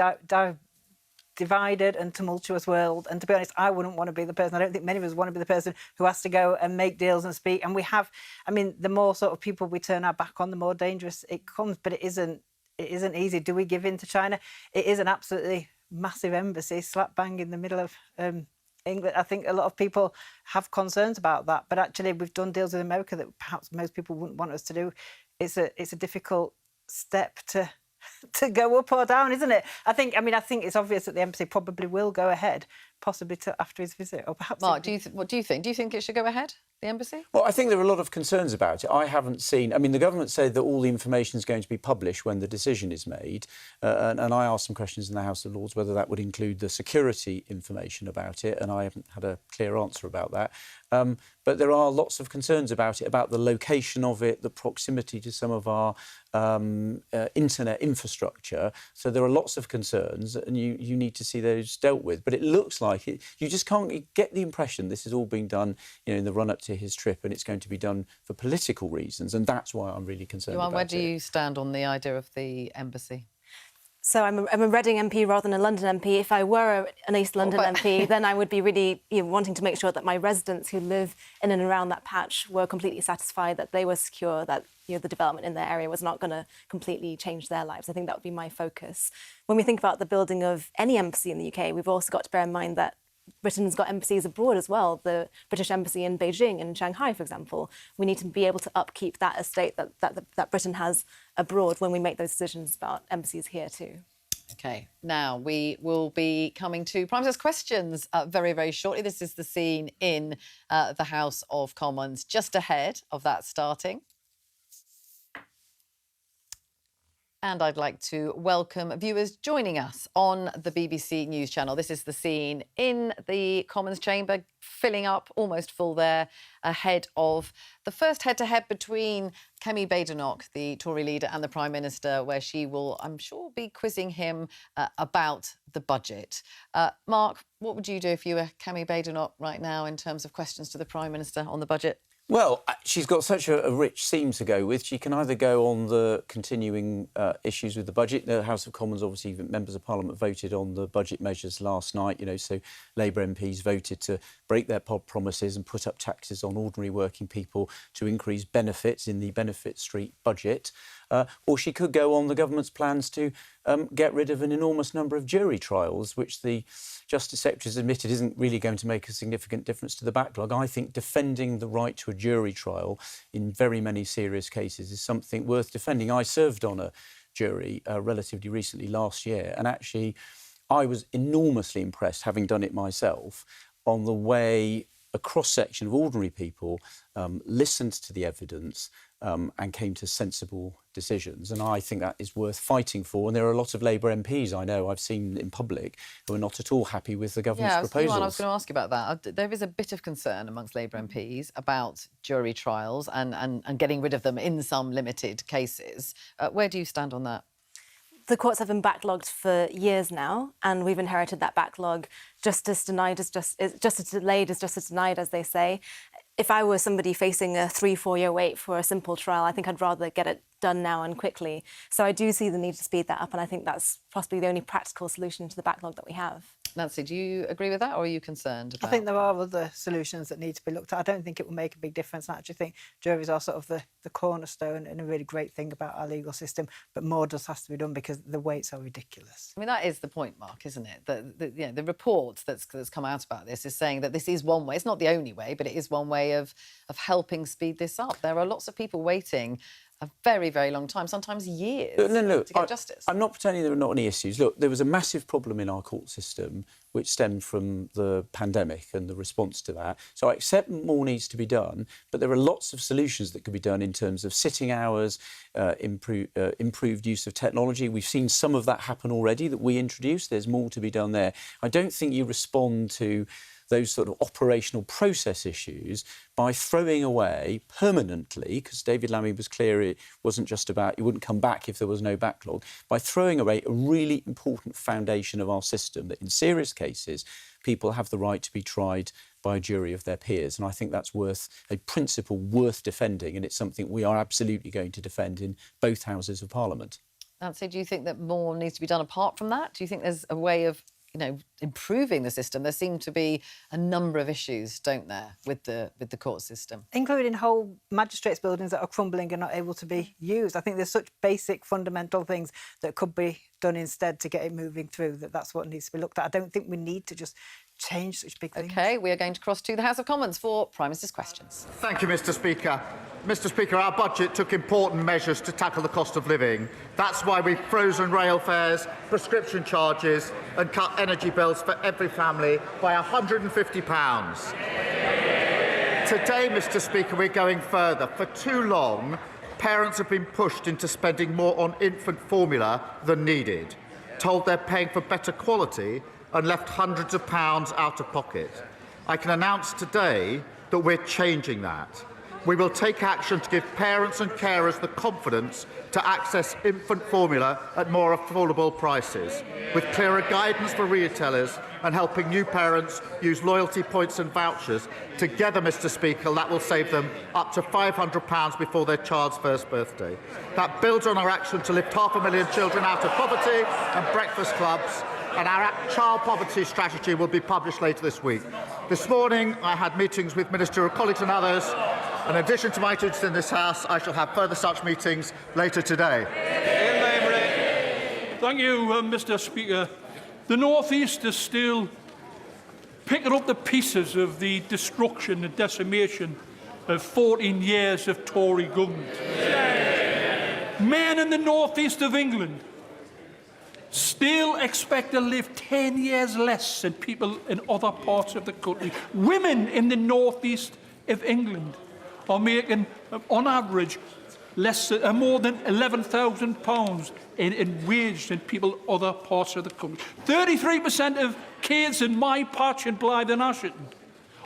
Speaker 6: divided and tumultuous world. And to be honest, I wouldn't want to be the person, I don't think many of us want to be the person who has to go and make deals and speak. And we have, I mean, the more sort of people we turn our back on, the more dangerous it comes. But it isn't easy. Do we give in to China? It is an absolutely massive embassy slap bang in the middle of England. I think a lot of people have concerns about that. But actually, we've done deals with America that perhaps most people wouldn't want us to do. It's a difficult step to go up or down, isn't it? I think it's obvious that the embassy probably will go ahead, possibly after his visit, or perhaps.
Speaker 1: Mark, what do you think? Do you think it should go ahead, the embassy?
Speaker 5: Well, I think there are a lot of concerns about it. I haven't seen... I mean, the government said that all the information is going to be published when the decision is made. And I asked some questions in the House of Lords whether that would include the security information about it, and I haven't had a clear answer about that. But there are lots of concerns about it, about the location of it, the proximity to some of our internet infrastructure. So there are lots of concerns, and you need to see those dealt with. But it looks like you just can't get the impression this is all being done, in the run-up to his trip, and it's going to be done for political reasons, and that's why I'm really concerned about it.
Speaker 1: Where do you stand on the idea of the embassy?
Speaker 4: So I'm a Reading MP rather than a London MP. If I were an East London MP, then I would be really wanting to make sure that my residents who live in and around that patch were completely satisfied, that they were secure, that the development in their area was not going to completely change their lives. I think that would be my focus. When we think about the building of any embassy in the UK, we've also got to bear in mind that Britain's got embassies abroad as well. The British embassy in Beijing and Shanghai, for example. We need to be able to upkeep that estate that Britain has abroad when we make those decisions about embassies here too.
Speaker 1: OK, now we will be coming to Prime Minister's questions very, very shortly. This is the scene in the House of Commons just ahead of that starting. And I'd like to welcome viewers joining us on the BBC News Channel. This is the scene in the Commons chamber, filling up, almost full there, ahead of the first head-to-head between Kemi Badenoch, the Tory leader, and the Prime Minister, where she will, I'm sure, be quizzing him about the budget. Mark, what would you do if you were Kemi Badenoch right now in terms of questions to the Prime Minister on the budget?
Speaker 5: Well, she's got such a rich theme to go with. She can either go on the continuing issues with the budget. The House of Commons, obviously, members of Parliament voted on the budget measures last night, so Labour MPs voted to break their promises and put up taxes on ordinary working people to increase benefits in the Benefit Street budget. Or she could go on the government's plans to get rid of an enormous number of jury trials, which the Justice Secretary has admitted isn't really going to make a significant difference to the backlog. I think defending the right to a jury trial in very many serious cases is something worth defending. I served on a jury relatively recently last year, and actually I was enormously impressed, having done it myself, on the way a cross-section of ordinary people listened to the evidence and came to sensible decisions. And I think that is worth fighting for. And there are a lot of Labour MPs I know I've seen in public who are not at all happy with the government's proposals.
Speaker 1: I was going to ask you about that. There is a bit of concern amongst Labour MPs about jury trials and getting rid of them in some limited cases. Where do you stand on that?
Speaker 4: The courts have been backlogged for years now, and we've inherited that backlog. Justice delayed is justice denied, as they say. If I were somebody facing a 3-4 year wait for a simple trial, I think I'd rather get it done now and quickly. So I do see the need to speed that up, and I think that's possibly the only practical solution to the backlog that we have.
Speaker 1: Nancy, do you agree with that, or are you concerned about...
Speaker 6: I think there are other solutions that need to be looked at. I don't think it will make a big difference. I actually think juries are sort of the cornerstone and a really great thing about our legal system, but more does have to be done because the waits are ridiculous.
Speaker 1: I mean, that is the point, Mark, isn't it? The report that's come out about this is saying that this is one way. It's not the only way, but it is one way of helping speed this up. There are lots of people waiting a very, very long time, sometimes years, to get justice.
Speaker 5: I'm not pretending there are not any issues. Look, there was a massive problem in our court system which stemmed from the pandemic and the response to that. So I accept more needs to be done, but there are lots of solutions that could be done in terms of sitting hours, improved use of technology. We've seen some of that happen already that we introduced. There's more to be done there. I don't think you respond to those sort of operational process issues by throwing away permanently, because David Lammy was clear it wasn't just about, it wouldn't come back if there was no backlog, by throwing away a really important foundation of our system that in serious cases people have the right to be tried by a jury of their peers. And I think that's a principle worth defending, and it's something we are absolutely going to defend in both Houses of Parliament.
Speaker 1: Nancy, do you think that more needs to be done apart from that? Do you think there's a way of improving the system, there seem to be a number of issues, don't there, with the court system,
Speaker 6: including whole magistrates' buildings that are crumbling and not able to be used. I think there's such basic, fundamental things that could be done instead to get it moving through. That's what needs to be looked at. I don't think we need to just change such big things.
Speaker 1: OK, we are going to cross to the House of Commons for Prime Minister's questions.
Speaker 7: Thank you, Mr. Speaker. Mr. Speaker, our budget took important measures to tackle the cost of living. That's why we've frozen rail fares, prescription charges and cut energy bills for every family by £150. Today, Mr. Speaker, we're going further. For too long, parents have been pushed into spending more on infant formula than needed, told they're paying for better quality and left hundreds of pounds out of pocket. I can announce today that we're changing that. We will take action to give parents and carers the confidence to access infant formula at more affordable prices, with clearer guidance for retailers and helping new parents use loyalty points and vouchers. Together, Mr. Speaker, that will save them up to £500 before their child's first birthday. That builds on our action to lift 500,000 children out of poverty and breakfast clubs, and our child poverty strategy will be published later this week. This morning, I had meetings with ministerial colleagues and others. In addition to my duties in this House, I shall have further such meetings later today.
Speaker 9: Thank you, Mr. Speaker. The North East is still picking up the pieces of the destruction and decimation of 14 years of Tory government. Men in the North East of England still expect to live 10 years less than people in other parts of the country. Women in the North East of England are making, on average, more than £11,000 in wage than people in other parts of the country. 33% of kids in my patch in Blythe and Ashington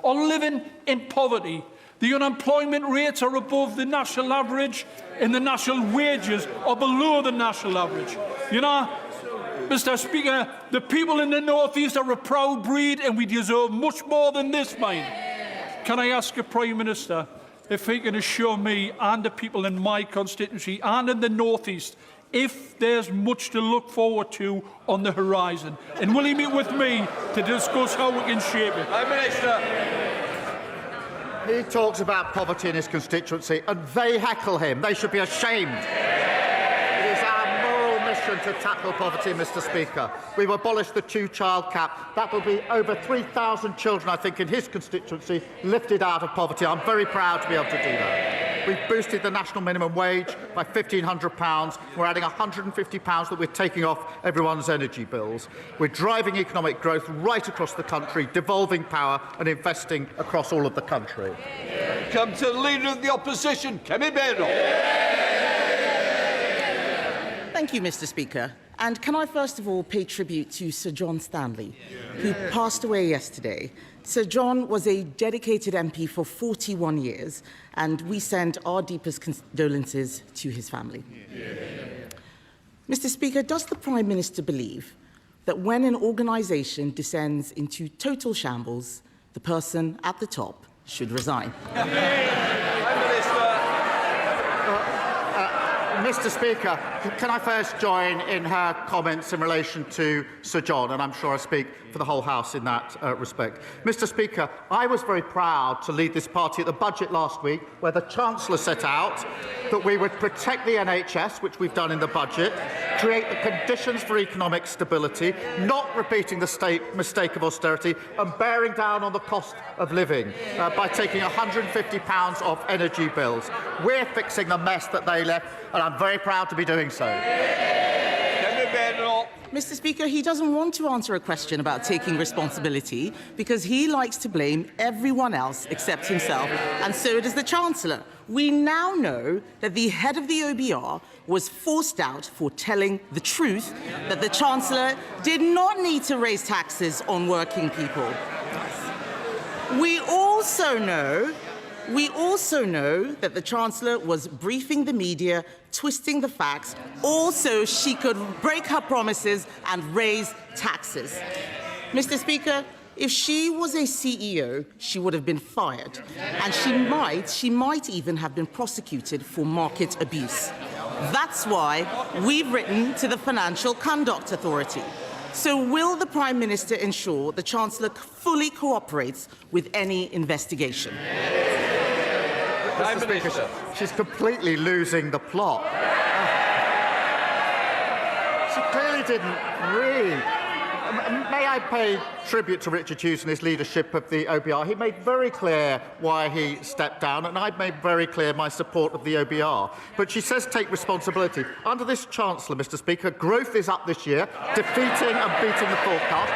Speaker 9: are living in poverty. The unemployment rates are above the national average, and the national wages are below the national average. You know, Mr. Speaker, the people in the North East are a proud breed, and we deserve much more than this, mate. Can I ask the Prime Minister if he can assure me and the people in my constituency and in the North East if there's much to look forward to on the horizon? And will he meet with me to discuss how we can shape it?
Speaker 7: Prime Minister. He talks about poverty in his constituency and they heckle him. They should be ashamed. It is our moral mission to tackle poverty, Mr. Speaker. We've abolished the two-child cap. That will be over 3,000 children, I think, in his constituency lifted out of poverty. I'm very proud to be able to do that. We've boosted the national minimum wage by £1,500. We're adding £150 that we're taking off everyone's energy bills. We're driving economic growth right across the country, devolving power and investing across all of the country.
Speaker 10: Come to the Leader of the Opposition, Kemi Beno.
Speaker 11: Thank you, Mr. Speaker. And can I first of all pay tribute to Sir John Stanley, who passed away yesterday. Sir John was a dedicated MP for 41 years, and we send our deepest condolences to his family. Mr. Speaker, does the Prime Minister believe that when an organisation descends into total shambles, the person at the top should resign?
Speaker 7: Mr. Speaker, can I first join in her comments in relation to Sir John, and I'm sure I speak for the whole House in that respect. Mr. Speaker, I was very proud to lead this party at the budget last week, where the Chancellor set out that we would protect the NHS, which we've done in the budget, create the conditions for economic stability, not repeating the mistake of austerity, and bearing down on the cost of living by taking £150 off energy bills. We're fixing the mess that they left, and I'm very proud to be doing so.
Speaker 11: Mr. Speaker, he doesn't want to answer a question about taking responsibility because he likes to blame everyone else except himself, and so does the Chancellor. We now know that the head of the OBR was forced out for telling the truth that the Chancellor did not need to raise taxes on working people. We also know that the Chancellor was briefing the media, twisting the facts, also she could break her promises and raise taxes. Mr. Speaker, if she was a CEO, she would have been fired, and she might even have been prosecuted for market abuse. That's why we've written to the Financial Conduct Authority. So will the Prime Minister ensure the Chancellor fully cooperates with any investigation?
Speaker 7: Mr. Speaker, she's completely losing the plot. She clearly didn't read. May I pay tribute to Richard Hughes and his leadership of the OBR? He made very clear why he stepped down, and I've made very clear my support of the OBR. But she says take responsibility. Under this Chancellor, Mr. Speaker, growth is up this year, defeating and beating the forecast.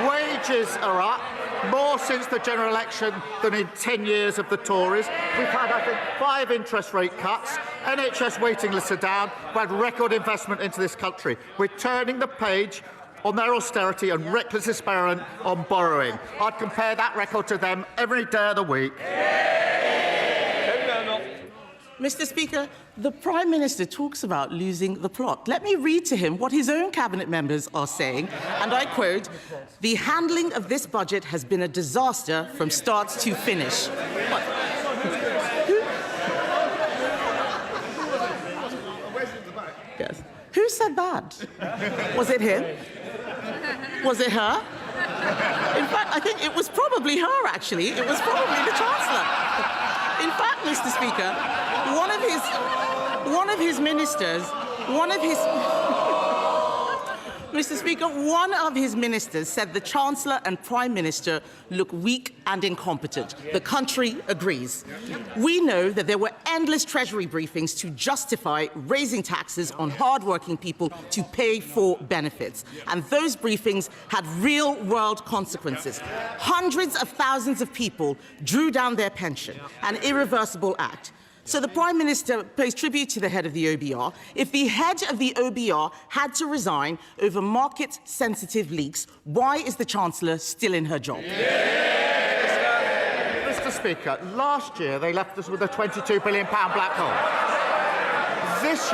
Speaker 7: Wages are up, more since the general election than in 10 years of the Tories. We've had, I think, 5 interest rate cuts. NHS waiting lists are down. We've had record investment into this country. We're turning the page on their austerity and reckless experiment on borrowing. I'd compare that record to them every day of the week.
Speaker 11: Mr. Speaker, the Prime Minister talks about losing the plot. Let me read to him what his own cabinet members are saying, and I quote, "The handling of this budget has been a disaster from start to finish." Yes. Who said that? Was it him? Was it her? In fact, I think it was probably her, actually. It was probably the Chancellor. In fact, Mr. Speaker, one of his ministers said the Chancellor and Prime Minister look weak and incompetent. The country agrees. We know that there were endless Treasury briefings to justify raising taxes on hard-working people to pay for benefits. And those briefings had real-world consequences. Hundreds of thousands of people drew down their pension, an irreversible act. So the Prime Minister pays tribute to the head of the OBR. If the head of the OBR had to resign over market-sensitive leaks, why is the Chancellor still in her job?
Speaker 7: Mr. Speaker, last year they left us with a £22 billion black hole. This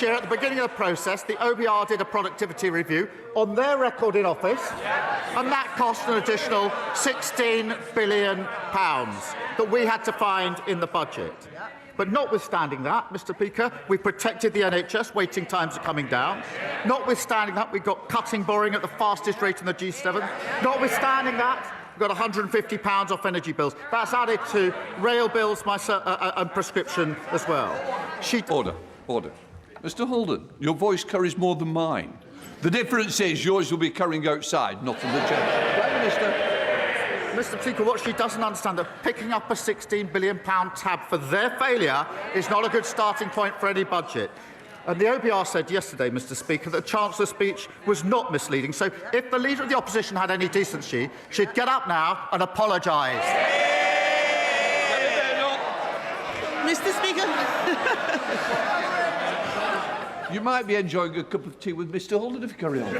Speaker 7: year, at the beginning of the process, the OBR did a productivity review on their record in office, and that cost an additional £16 billion that we had to find in the budget. But notwithstanding that, Mr. Speaker, we protected the NHS, waiting times are coming down. Notwithstanding that, we got cutting borrowing at the fastest rate in the G7. Notwithstanding that, we've got £150 off energy bills. That's added to rail bills and prescription as well.
Speaker 10: Order. Mr. Holden, your voice carries more than mine. The difference is yours will be carrying outside, not in the chamber. Prime Minister.
Speaker 7: Mr. Speaker, what she doesn't understand that picking up a £16 billion tab for their failure is not a good starting point for any budget. And the OBR said yesterday, Mr. Speaker, that the Chancellor's speech was not misleading. So if the Leader of the Opposition had any decency, she'd get up now and apologise.
Speaker 11: Mr. Speaker.
Speaker 10: You might be enjoying a cup of tea with Mr. Holden if you carry on.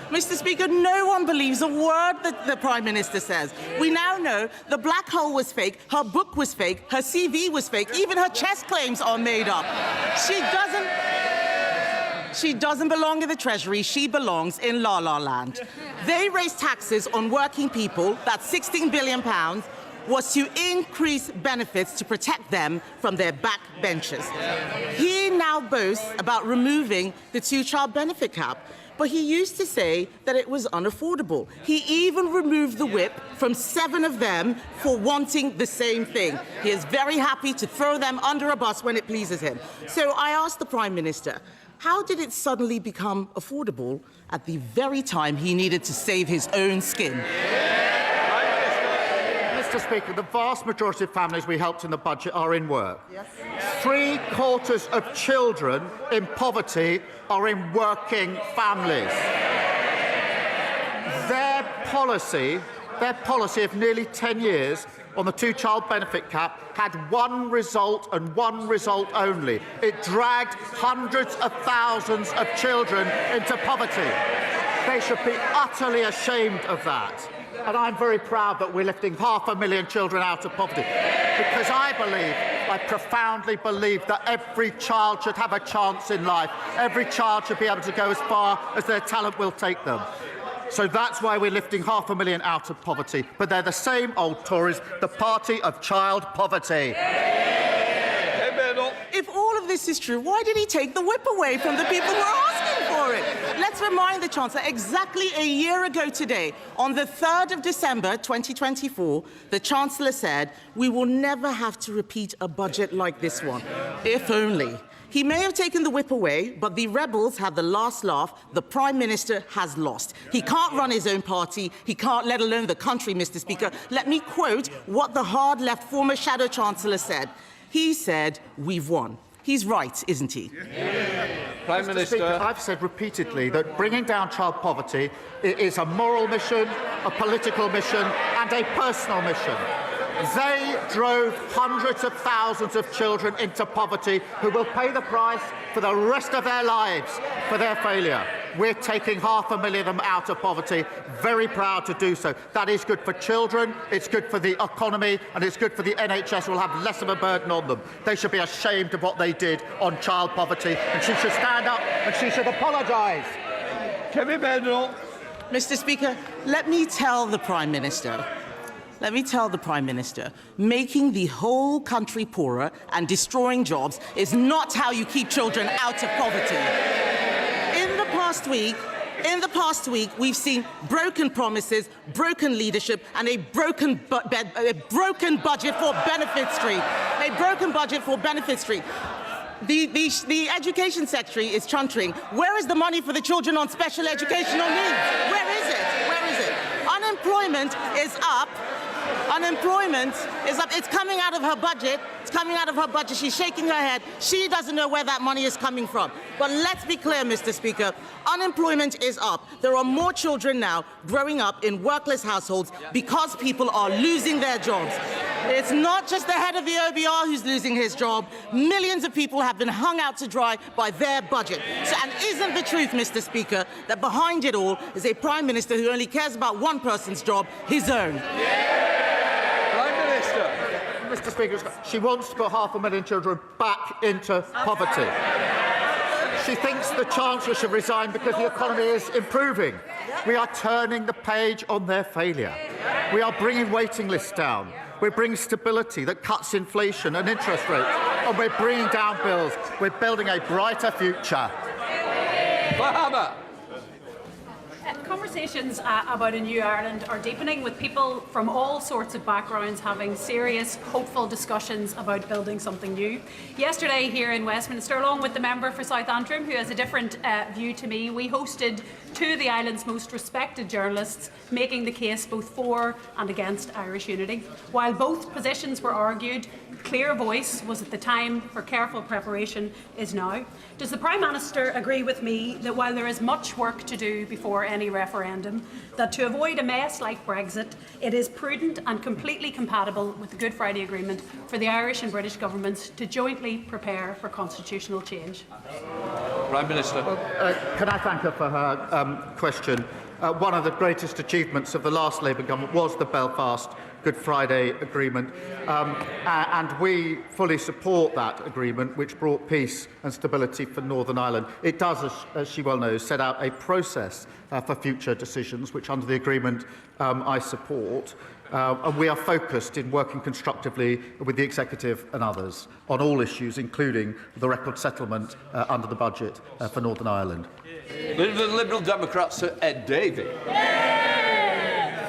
Speaker 11: Mr. Speaker, no one believes a word that the Prime Minister says. We now know the black hole was fake, her book was fake, her CV was fake, even her chess claims are made up. She doesn't belong in the Treasury, she belongs in La La Land. They raised taxes on working people, that's £16 billion, was to increase benefits to protect them from their backbenchers. He now boasts about removing the 2-child benefit cap. But he used to say that it was unaffordable. He even removed the whip from 7 of them for wanting the same thing. He is very happy to throw them under a bus when it pleases him. So I asked the Prime Minister, how did it suddenly become affordable at the very time he needed to save his own skin?
Speaker 7: Mr. Speaker, the vast majority of families we helped in the budget are in work. Yes. 3/4 of children in poverty are in working families. Their policy of nearly 10 years on the 2-child benefit cap had one result and one result only. It dragged hundreds of thousands of children into poverty. They should be utterly ashamed of that. And I'm very proud that we're lifting 500,000 children out of poverty, because I profoundly believe that every child should have a chance in life. Every child should be able to go as far as their talent will take them. So that's why we're lifting 500,000 out of poverty. But they're the same old Tories, the party of child poverty.
Speaker 11: If all of this is true, why did he take the whip away from the people who are asking for for it. Let's remind the Chancellor, exactly a year ago today, on the 3rd of December 2024, the Chancellor said, we will never have to repeat a budget like this one. If only. He may have taken the whip away, but the rebels had the last laugh. The Prime Minister has lost. He can't run his own party. He can't, let alone the country, Mr. Speaker. Let me quote what the hard-left former Shadow Chancellor said. He said, we've won. He's right, isn't he?
Speaker 10: Prime Minister.
Speaker 7: Speaker, I've said repeatedly that bringing down child poverty is a moral mission, a political mission, and a personal mission. They drove hundreds of thousands of children into poverty who will pay the price for the rest of their lives for their failure. We're taking 500,000 of them out of poverty. Very proud to do so. That is good for children, it's good for the economy, and it's good for the NHS, who will have less of a burden on them. They should be ashamed of what they did on child poverty, and she should stand up and she should apologise.
Speaker 10: Kevin Bendel.
Speaker 11: Mr. Speaker, let me tell the Prime Minister, making the whole country poorer and destroying jobs is not how you keep children out of poverty. In the past week, we've seen broken promises, broken leadership, and a broken budget for Benefit Street. A broken budget for Benefit Street. The Education Secretary is chuntering. Where is the money for the children on special educational needs? Where is it? Where is it? Unemployment is up. Unemployment is up. It's coming out of her budget. It's coming out of her budget. She's shaking her head. She doesn't know where that money is coming from. But let's be clear, Mr. Speaker. Unemployment is up. There are more children now growing up in workless households because people are losing their jobs. It's not just the head of the OBR who's losing his job. Millions of people have been hung out to dry by their budget. And isn't the truth, Mr. Speaker, that behind it all is a Prime Minister who only cares about one person's job, his own?
Speaker 7: Mr. Speaker, she wants to put 500,000 children back into poverty. She thinks the Chancellor should resign because the economy is improving. We are turning the page on their failure. We are bringing waiting lists down. We're bringing stability that cuts inflation and interest rates. And we're bringing down bills. We're building a brighter future.
Speaker 10: Bahama.
Speaker 12: Conversations about a new Ireland are deepening, with people from all sorts of backgrounds having serious, hopeful discussions about building something new. Yesterday here in Westminster, along with the member for South Antrim, who has a different view to me, we hosted two of the island's most respected journalists, making the case both for and against Irish unity. While both positions were argued, clear voice was at the time for careful preparation is now. Does the Prime Minister agree with me that while there is much work to do before any referendum, that to avoid a mess like Brexit, it is prudent and completely compatible with the Good Friday Agreement for the Irish and British governments to jointly prepare for constitutional change?
Speaker 10: Prime Minister.
Speaker 7: Can I thank her for her question? One of the greatest achievements of the last Labour government was the Belfast Good Friday Agreement, and we fully support that agreement, which brought peace and stability for Northern Ireland. It does, as she well knows, set out a process for future decisions, which under the agreement I support. And we are focused in working constructively with the Executive and others on all issues, including the record settlement under the budget for Northern Ireland.
Speaker 10: The Liberal Democrat, Sir Ed Davey.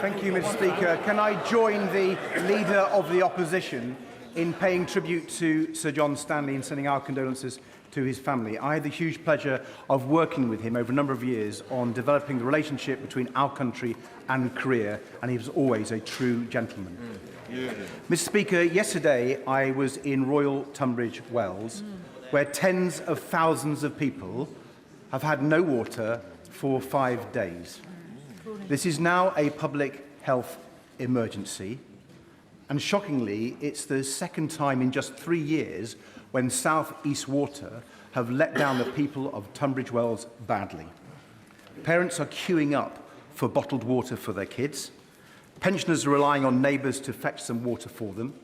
Speaker 13: Thank you, Mr. Speaker. Can I join the Leader of the Opposition in paying tribute to Sir John Stanley and sending our condolences to his family? I had the huge pleasure of working with him over a number of years on developing the relationship between our country and Korea, and he was always a true gentleman. Mr. Speaker, yesterday I was in Royal Tunbridge Wells, where tens of thousands of people have had no water for 5 days. This is now a public health emergency, and shockingly, it's the second time in just 3 years when South East Water have let down the people of Tunbridge Wells badly. Parents are queuing up for bottled water for their kids. Pensioners are relying on neighbours to fetch some water for them.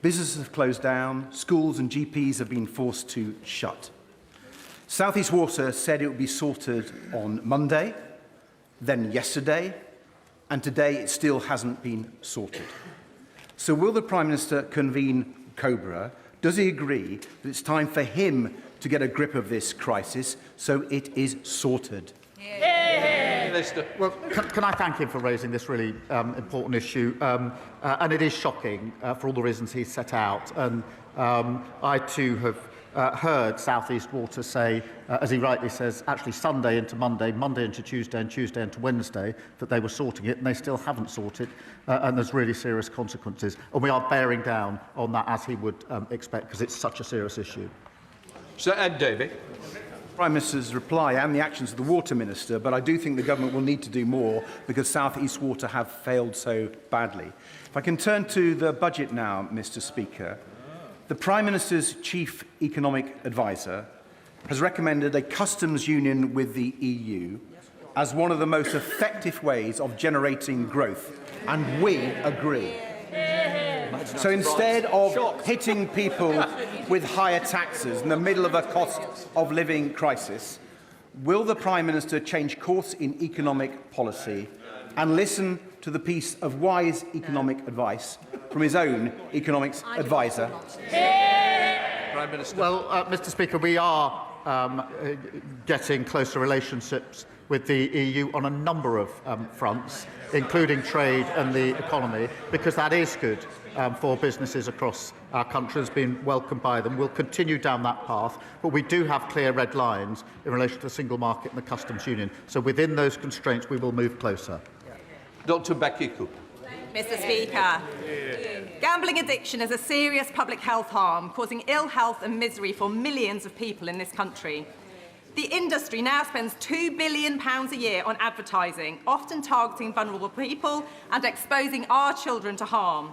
Speaker 13: Businesses have closed down. Schools and GPs have been forced to shut. South East Water said it would be sorted on Monday, then yesterday, and today it still hasn't been sorted. So will the Prime Minister convene COBRA? Does he agree that it's time for him to get a grip of this crisis so it is sorted.
Speaker 7: Well, can I thank him for raising this really important issue? And it is shocking for all the reasons he set out. And I too have heard South East Water say, as he rightly says, actually Sunday into Monday, Monday into Tuesday, and Tuesday into Wednesday, that they were sorting it, and they still haven't sorted, and there's really serious consequences. And we are bearing down on that, as he would expect, because it's such a serious issue.
Speaker 10: Sir Ed Davey.
Speaker 13: Prime Minister's reply and the actions of the Water Minister, but I do think the government will need to do more because South East Water have failed so badly. If I can turn to the budget now, Mr. Speaker. The Prime Minister's chief economic advisor has recommended a customs union with the EU as one of the most effective ways of generating growth, and we agree. So instead of hitting people with higher taxes in the middle of a cost of living crisis, will the Prime Minister change course in economic policy and listen to the piece of wise economic advice from his own economics advisor?
Speaker 10: Prime Minister.
Speaker 7: Well, Mr. Speaker, we are getting closer relationships with the EU on a number of fronts, including trade and the economy, because that is good for businesses across our country, has been welcomed by them. We'll continue down that path, but we do have clear red lines in relation to the single market and the customs union. So within those constraints, we will move closer.
Speaker 10: Dr. Becky Cooper.
Speaker 14: Mr. Speaker, gambling addiction is a serious public health harm, causing ill health and misery for millions of people in this country. The industry now spends £2 billion a year on advertising, often targeting vulnerable people and exposing our children to harm.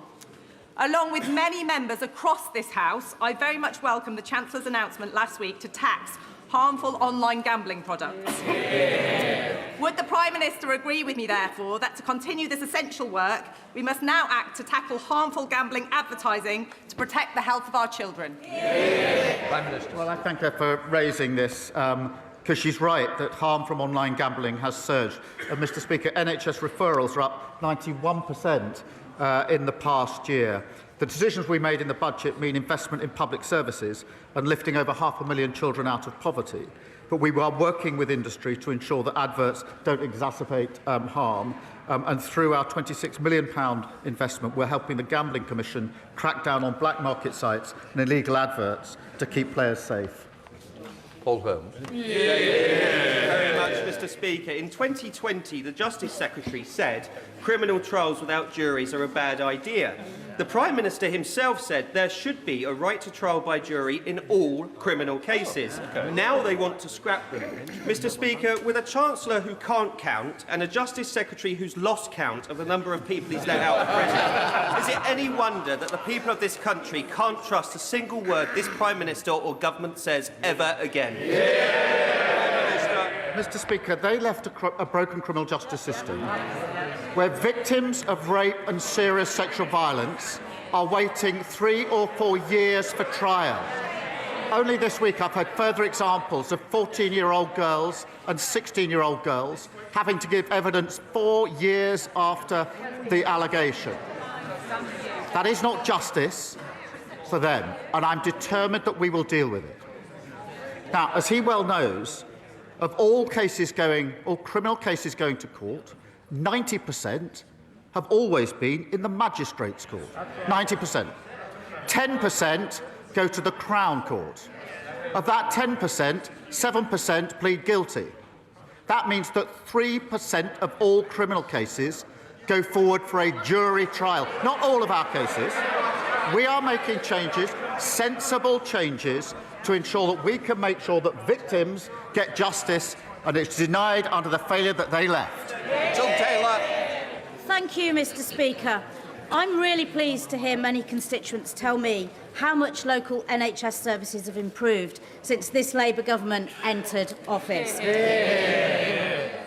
Speaker 14: Along with many members across this House, I very much welcome the Chancellor's announcement last week to tax harmful online gambling products. Would the Prime Minister agree with me, therefore, that to continue this essential work, we must now act to tackle harmful gambling advertising to protect the health of our children?
Speaker 10: Prime Minister.
Speaker 7: Well, I thank her for raising this, because she's right that harm from online gambling has surged. Mr. Speaker, NHS referrals are up 91% in the past year. The decisions we made in the budget mean investment in public services and lifting over 500,000 children out of poverty. But we are working with industry to ensure that adverts don't exacerbate harm. And through our £26 million investment, we're helping the Gambling Commission crack down on black market sites and illegal adverts to keep players safe.
Speaker 10: Paul Holmes.
Speaker 15: Thank you very much, Mr. Speaker. In 2020, the Justice Secretary said criminal trials without juries are a bad idea. The Prime Minister himself said there should be a right to trial by jury in all criminal cases. Now they want to scrap them. Mr. Speaker, with a Chancellor who can't count and a Justice Secretary who's lost count of the number of people he's let out of prison, is it any wonder that the people of this country can't trust a single word this Prime Minister or government says ever again?
Speaker 7: Mr. Speaker, they left a broken criminal justice system where victims of rape and serious sexual violence are waiting 3 or 4 years for trial. Only this week I've heard further examples of 14-year-old girls and 16-year-old girls having to give evidence 4 years after the allegation. That is not justice for them, and I'm determined that we will deal with it. Now, as he well knows, of all criminal cases going to court, 90% have always been in the magistrate's court. 90%. 10% go to the Crown Court. Of that 10%, 7% plead guilty. That means that 3% of all criminal cases go forward for a jury trial. Not all of our cases. We are making changes, sensible changes, to ensure that we can make sure that victims get justice and it's denied under the failure that they left.
Speaker 10: Tom Taylor.
Speaker 16: Thank you, Mr. Speaker. I'm really pleased to hear many constituents tell me how much local NHS services have improved since this Labour government entered office.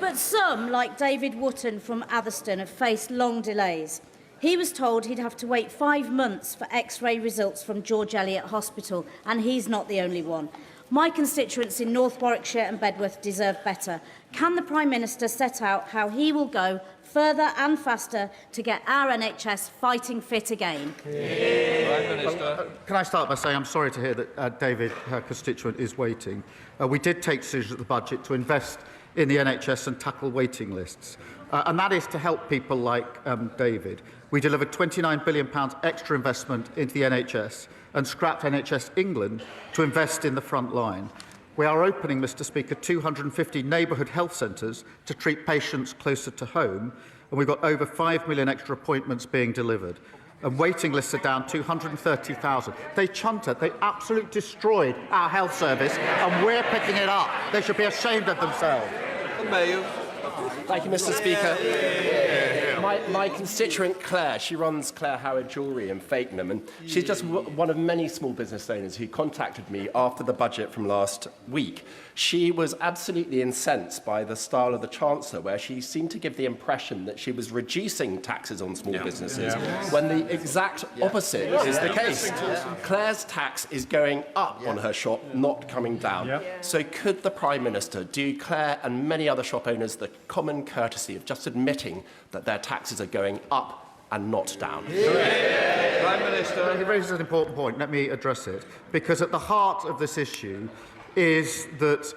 Speaker 16: But some, like David Wootton from Atherstone, have faced long delays. He was told he'd have to wait 5 months for X-ray results from George Eliot Hospital, and he's not the only one. My constituents in North Warwickshire and Bedworth deserve better. Can the Prime Minister set out how he will go further and faster to get our NHS fighting fit again?
Speaker 10: Prime Minister.
Speaker 7: Can I start by saying I'm sorry to hear that David, her constituent, is waiting. We did take decisions at the budget to invest in the NHS and tackle waiting lists. And that is to help people like David. We delivered £29 billion extra investment into the NHS and scrapped NHS England to invest in the front line. We are opening, Mr Speaker, 250 neighbourhood health centres to treat patients closer to home, and we've got over 5 million extra appointments being delivered. And waiting lists are down 230,000. They chunted, they absolutely destroyed our health service, and we're picking it up. They should be ashamed of themselves.
Speaker 17: Thank you, Mr Speaker. My constituent Claire, she runs Claire Howard Jewellery in Fakenham, and she's just one of many small business owners who contacted me after the budget from last week. She was absolutely incensed by the style of the Chancellor, where she seemed to give the impression that she was reducing taxes on small businesses, when the exact opposite is the case. Claire's tax is going up on her shop, not coming down. So could the Prime Minister do Claire and many other shop owners the common courtesy of just admitting that their taxes are going up and not down?
Speaker 10: Prime Minister.
Speaker 7: He raises an important point. Let me address it. Because at the heart of this issue is that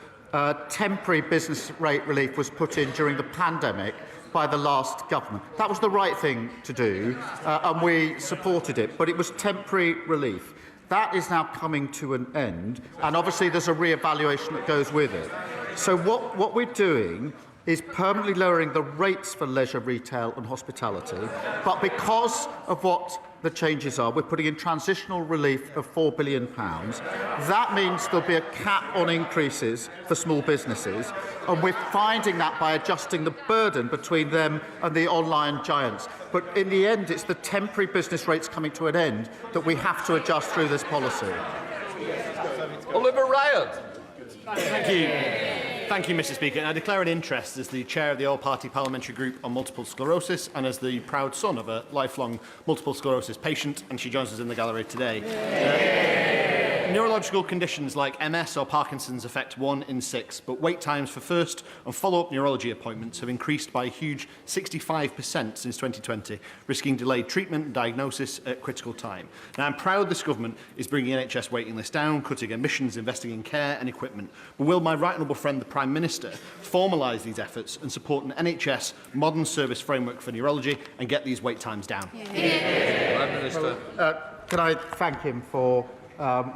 Speaker 7: temporary business rate relief was put in during the pandemic by the last government. That was the right thing to do, and we supported it, but it was temporary relief. That is now coming to an end, and obviously there's a re-evaluation that goes with it. So what we're doing is permanently lowering the rates for leisure, retail and hospitality, but because of what the changes are, we're putting in transitional relief of £4 billion. That means there'll be a cap on increases for small businesses, and we're finding that by adjusting the burden between them and the online giants. But in the end, it's the temporary business rates coming to an end that we have to adjust through this policy.
Speaker 10: Oliver Ryan.
Speaker 18: Thank you. Thank you, Mr Speaker. I declare an interest as the chair of the All-Party Parliamentary Group on Multiple Sclerosis and as the proud son of a lifelong multiple sclerosis patient, and she joins us in the gallery today. Neurological conditions like MS or Parkinson's affect 1 in 6, but wait times for first and follow-up neurology appointments have increased by a huge 65% since 2020, risking delayed treatment and diagnosis at critical time. Now, I'm proud this government is bringing NHS waiting lists down, cutting emissions, investing in care and equipment. But will my right honourable friend, the Prime Minister, formalise these efforts and support an NHS modern service framework for neurology and get these wait times down?
Speaker 10: Prime Minister.
Speaker 7: Can I thank him for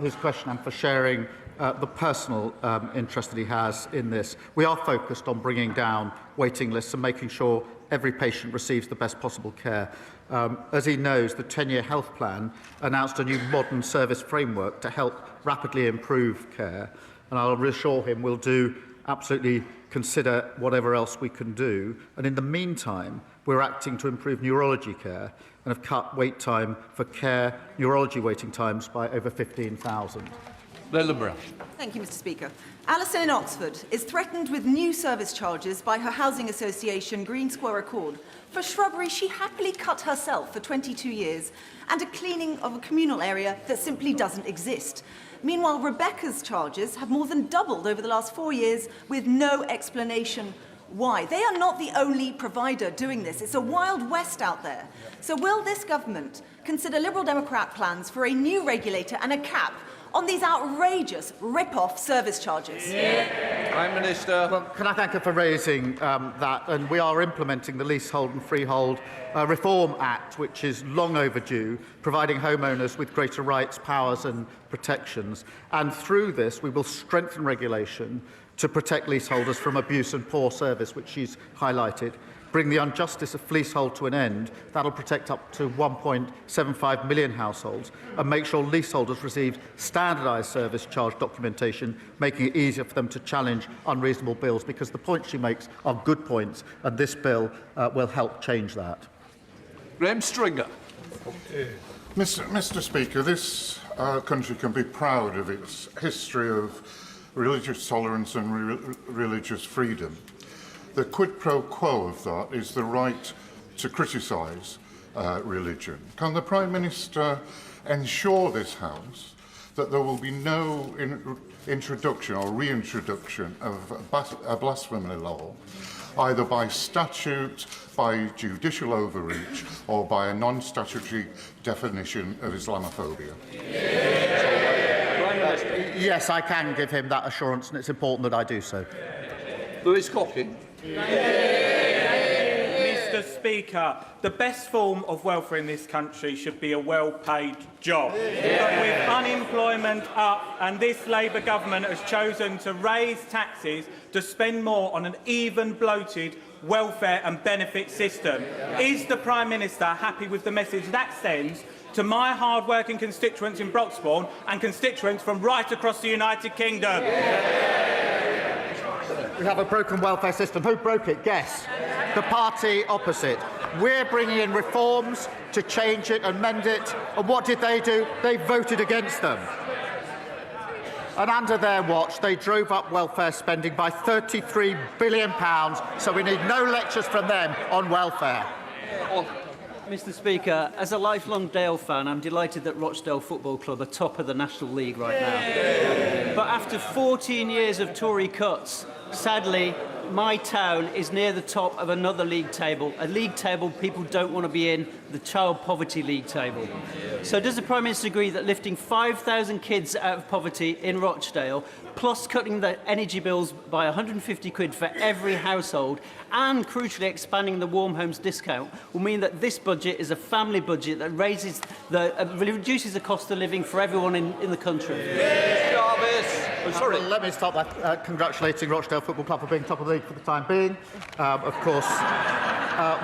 Speaker 7: his question and for sharing the personal interest that he has in this. We are focused on bringing down waiting lists and making sure every patient receives the best possible care. As he knows, the 10-year health plan announced a new modern service framework to help rapidly improve care, and I'll reassure him we'll do absolutely consider whatever else we can do. And in the meantime, we're acting to improve neurology care and have cut wait time for care, neurology waiting times by over 15,000.
Speaker 14: Thank you, Mr Speaker. Alison in Oxford is threatened with new service charges by her housing association Green Square Accord for shrubbery she happily cut herself for 22 years and a cleaning of a communal area that simply doesn't exist. Meanwhile, Rebecca's charges have more than doubled over the last 4 years with no explanation why. They are not the only provider doing this. It's a wild west out there. So will this government consider Liberal Democrat plans for a new regulator and a cap on these outrageous rip-off service charges?
Speaker 10: Prime Minister.
Speaker 7: Well, can I thank her for raising that? And we are implementing the Leasehold and Freehold Reform Act, which is long overdue, providing homeowners with greater rights, powers and protections. And through this, we will strengthen regulation to protect leaseholders from abuse and poor service, which she's highlighted, bring the injustice of leasehold to an end. That'll protect up to 1.75 million households and make sure leaseholders receive standardised service charge documentation, making it easier for them to challenge unreasonable bills, because the points she makes are good points, and this bill will help change that.
Speaker 10: Graham Stringer.
Speaker 19: Mr Speaker, this country can be proud of its history of religious tolerance and religious freedom. The quid pro quo of that is the right to criticise religion. Can the Prime Minister ensure this House that there will be no introduction or reintroduction of a blasphemy law, either by statute, by judicial overreach, or by a non-statutory definition of Islamophobia?
Speaker 7: Yes, I can give him that assurance, and it's important that I do so.
Speaker 10: Lewis Cocking.
Speaker 20: Mr. Speaker, the best form of welfare in this country should be a well-paid job. But with unemployment up and this Labour government has chosen to raise taxes to spend more on an even bloated welfare and benefit system, is the Prime Minister happy with the message that sends to my hard-working constituents in Broxbourne and constituents from right across the United Kingdom?
Speaker 7: We have a broken welfare system. Who broke it? Guess. The party opposite. We're bringing in reforms to change it and mend it. And what did they do? They voted against them. And under their watch, they drove up welfare spending by £33 billion. So we need no lectures from them on welfare.
Speaker 21: Mr. Speaker, as a lifelong Dale fan, I'm delighted that Rochdale Football Club are top of the National League right now. But after 14 years of Tory cuts, sadly, my town is near the top of another league table, a league table people don't want to be in, the child poverty league table. So does the Prime Minister agree that lifting 5,000 kids out of poverty in Rochdale, plus cutting the energy bills by 150 quid for every household, and crucially expanding the Warm Homes discount, will mean that this budget is a family budget that reduces the cost of living for everyone in the country?
Speaker 7: Well, let me start by congratulating Rochdale Football Club for being top of the league for the time being. Of course,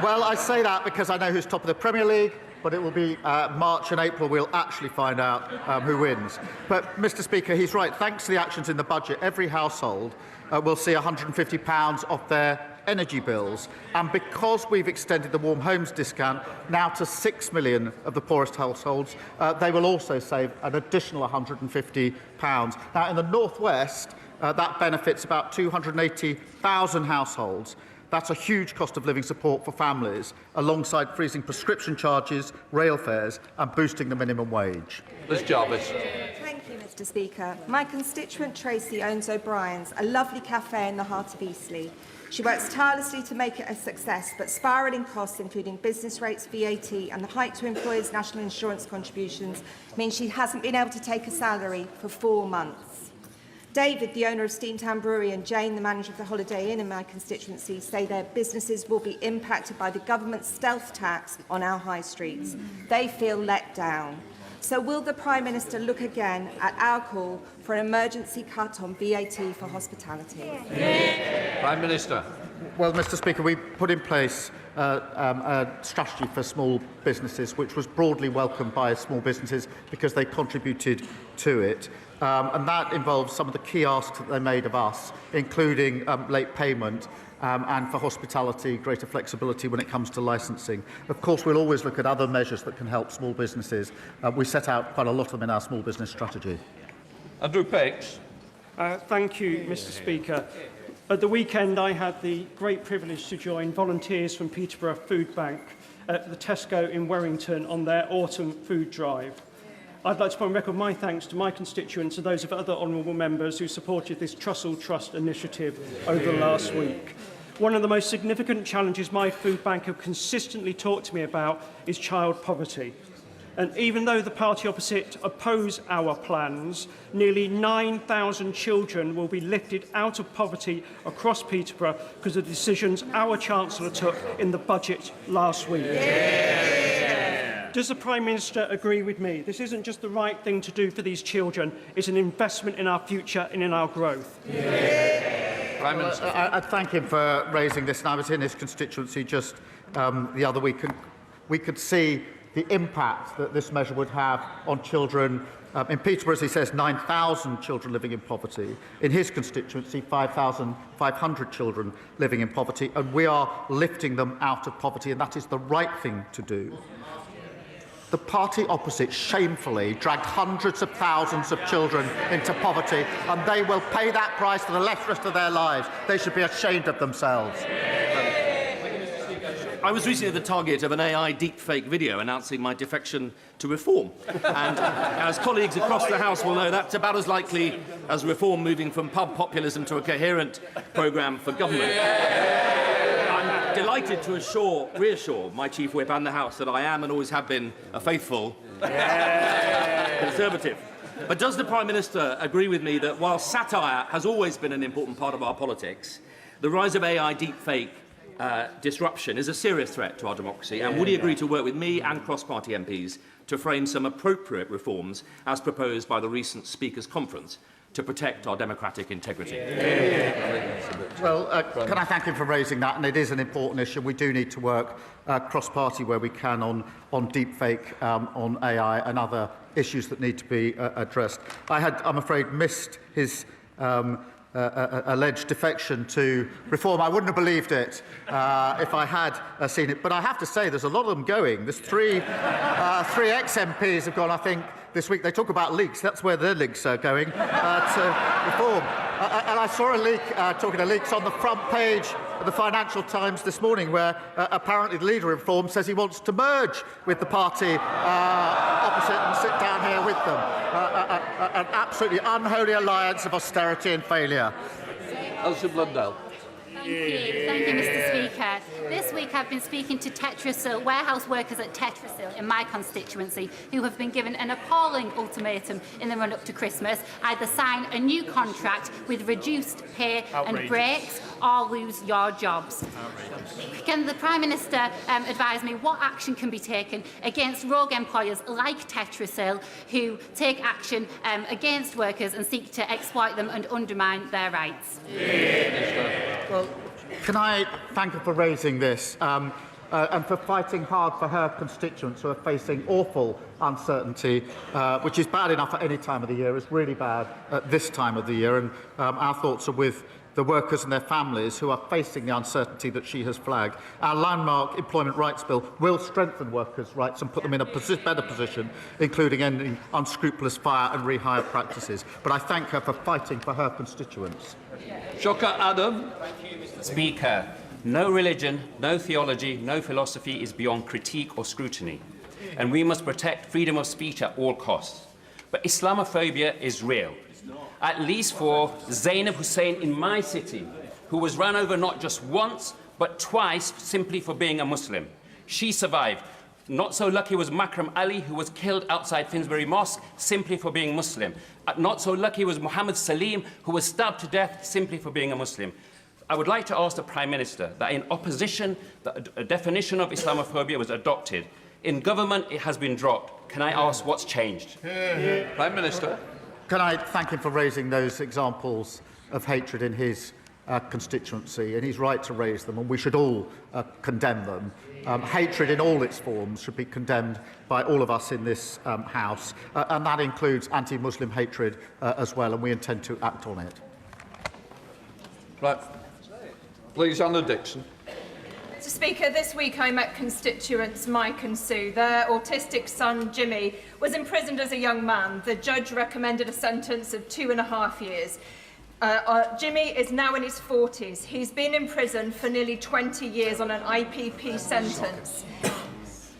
Speaker 7: well, I say that because I know who's top of the Premier League, but it will be March and April we'll actually find out who wins. But, Mr. Speaker, he's right. Thanks to the actions in the budget, every household will see £150 off their energy bills. And because we've extended the Warm Homes discount now to 6 million of the poorest households, they will also save an additional £150. Now, in the North West, that benefits about 280,000 households. That's a huge cost of living support for families, alongside freezing prescription charges, rail fares and boosting the minimum wage.
Speaker 10: Liz Jarvis.
Speaker 22: Thank you, Mr. Speaker. My constituent Tracy owns O'Brien's, a lovely cafe in the heart of Eastleigh. She works tirelessly to make it a success, but spiralling costs, including business rates, VAT and the hike to employers' national insurance contributions, mean she hasn't been able to take a salary for 4 months. David, the owner of Steamtown Brewery, and Jane, the manager of the Holiday Inn in my constituency, say their businesses will be impacted by the government's stealth tax on our high streets. They feel let down. So will the Prime Minister look again at our call for an emergency cut on VAT for hospitality?
Speaker 10: Prime Minister.
Speaker 7: Well, Mr. Speaker, we put in place a strategy for small businesses, which was broadly welcomed by small businesses because they contributed to it. And that involves some of the key asks that they made of us, including late payment and for hospitality, greater flexibility when it comes to licensing. Of course, we'll always look at other measures that can help small businesses. We set out quite a lot of them in our small business strategy.
Speaker 10: Andrew Pex.
Speaker 23: Thank you, Mr. Speaker. At the weekend, I had the great privilege to join volunteers from Peterborough Food Bank at the Tesco in Warrington on their autumn food drive. I'd like to put on record my thanks to my constituents and those of other honourable members who supported this Trussell Trust initiative over the last week. One of the most significant challenges my food bank have consistently talked to me about is child poverty. And even though the party opposite oppose our plans, nearly 9,000 children will be lifted out of poverty across Peterborough because of the decisions our Chancellor took in the budget last week. Does the Prime Minister agree with me? This isn't just the right thing to do for these children, it's an investment in our future and in our growth.
Speaker 10: Prime Minister.
Speaker 7: I thank him for raising this, and I was in his constituency just the other week, and we could see the impact that this measure would have on children. In Peterborough, as he says, 9,000 children living in poverty. In his constituency, 5,500 children living in poverty, and we are lifting them out of poverty, and that is the right thing to do. The party opposite shamefully dragged hundreds of thousands of children into poverty, and they will pay that price for the rest of their lives. They should be ashamed of themselves.
Speaker 2: I was recently the target of an AI deepfake video announcing my defection to reform. And as colleagues across the House will know, that's about as likely as reform moving from pub populism to a coherent programme for government. I'm delighted to reassure my Chief Whip and the House that I am and always have been a faithful Conservative. But does the Prime Minister agree with me that while satire has always been an important part of our politics, the rise of AI deepfake disruption is a serious threat to our democracy? And would he agree to work with me and cross-party MPs to frame some appropriate reforms as proposed by the recent Speakers' Conference to protect our democratic integrity?
Speaker 7: Well, can I thank him for raising that? And it is an important issue. We do need to work cross-party where we can on deepfake, on AI and other issues that need to be addressed. I had, I'm afraid, missed his alleged defection to reform. I wouldn't have believed it if I had seen it. But I have to say, there's a lot of them going. There's three ex-MPs have gone, I think, this week. They talk about leaks. That's where their links are going to reform. And I saw a leak, talking of leaks, on the front page of the Financial Times this morning, where apparently the leader of Reform says he wants to merge with the party opposite and sit down here with them. An absolutely unholy alliance of austerity and failure.
Speaker 10: Elsie Blundell.
Speaker 3: Thank you, Mr. Speaker. This week I've been speaking to Tetrasil, warehouse workers at Tetrasil in my constituency, who have been given an appalling ultimatum in the run-up to Christmas: either sign a new contract with reduced pay and breaks, or lose your jobs. Can the Prime Minister advise me what action can be taken against rogue employers like Tetrasil who take action against workers and seek to exploit them and undermine their rights?
Speaker 7: Well, can I thank her for raising this and for fighting hard for her constituents who are facing awful uncertainty, which is bad enough at any time of the year. It's really bad at this time of the year. And our thoughts are with the workers and their families who are facing the uncertainty that she has flagged. Our landmark Employment Rights Bill will strengthen workers' rights and put them in a better position, including ending unscrupulous fire and rehire practices. But I thank her for fighting for her constituents.
Speaker 10: Shocker Adam.
Speaker 8: Thank you, Mr. Speaker. No religion, no theology, no philosophy is beyond critique or scrutiny, and we must protect freedom of speech at all costs. But Islamophobia is real. At least for Zainab Hussein in my city, who was run over not just once, but twice simply for being a Muslim. She survived. Not so lucky was Makram Ali, who was killed outside Finsbury Mosque simply for being Muslim. Not so lucky was Muhammad Salim, who was stabbed to death simply for being a Muslim. I would like to ask the Prime Minister that in opposition, a definition of Islamophobia was adopted. In government, it has been dropped. Can I ask what's changed?
Speaker 10: Prime Minister.
Speaker 7: Can I thank him for raising those examples of hatred in his constituency, and he's right to raise them, and we should all condemn them. Hatred in all its forms should be condemned by all of us in this House, and that includes anti-Muslim hatred as well, and we intend to act on it.
Speaker 10: Right. Please, Anna Dixon.
Speaker 24: Mr. Speaker, this week I met constituents Mike and Sue. Their autistic son, Jimmy, was imprisoned as a young man. The judge recommended a sentence of 2.5 years. Jimmy is now in his 40s. He's been in prison for nearly 20 years on an IPP sentence.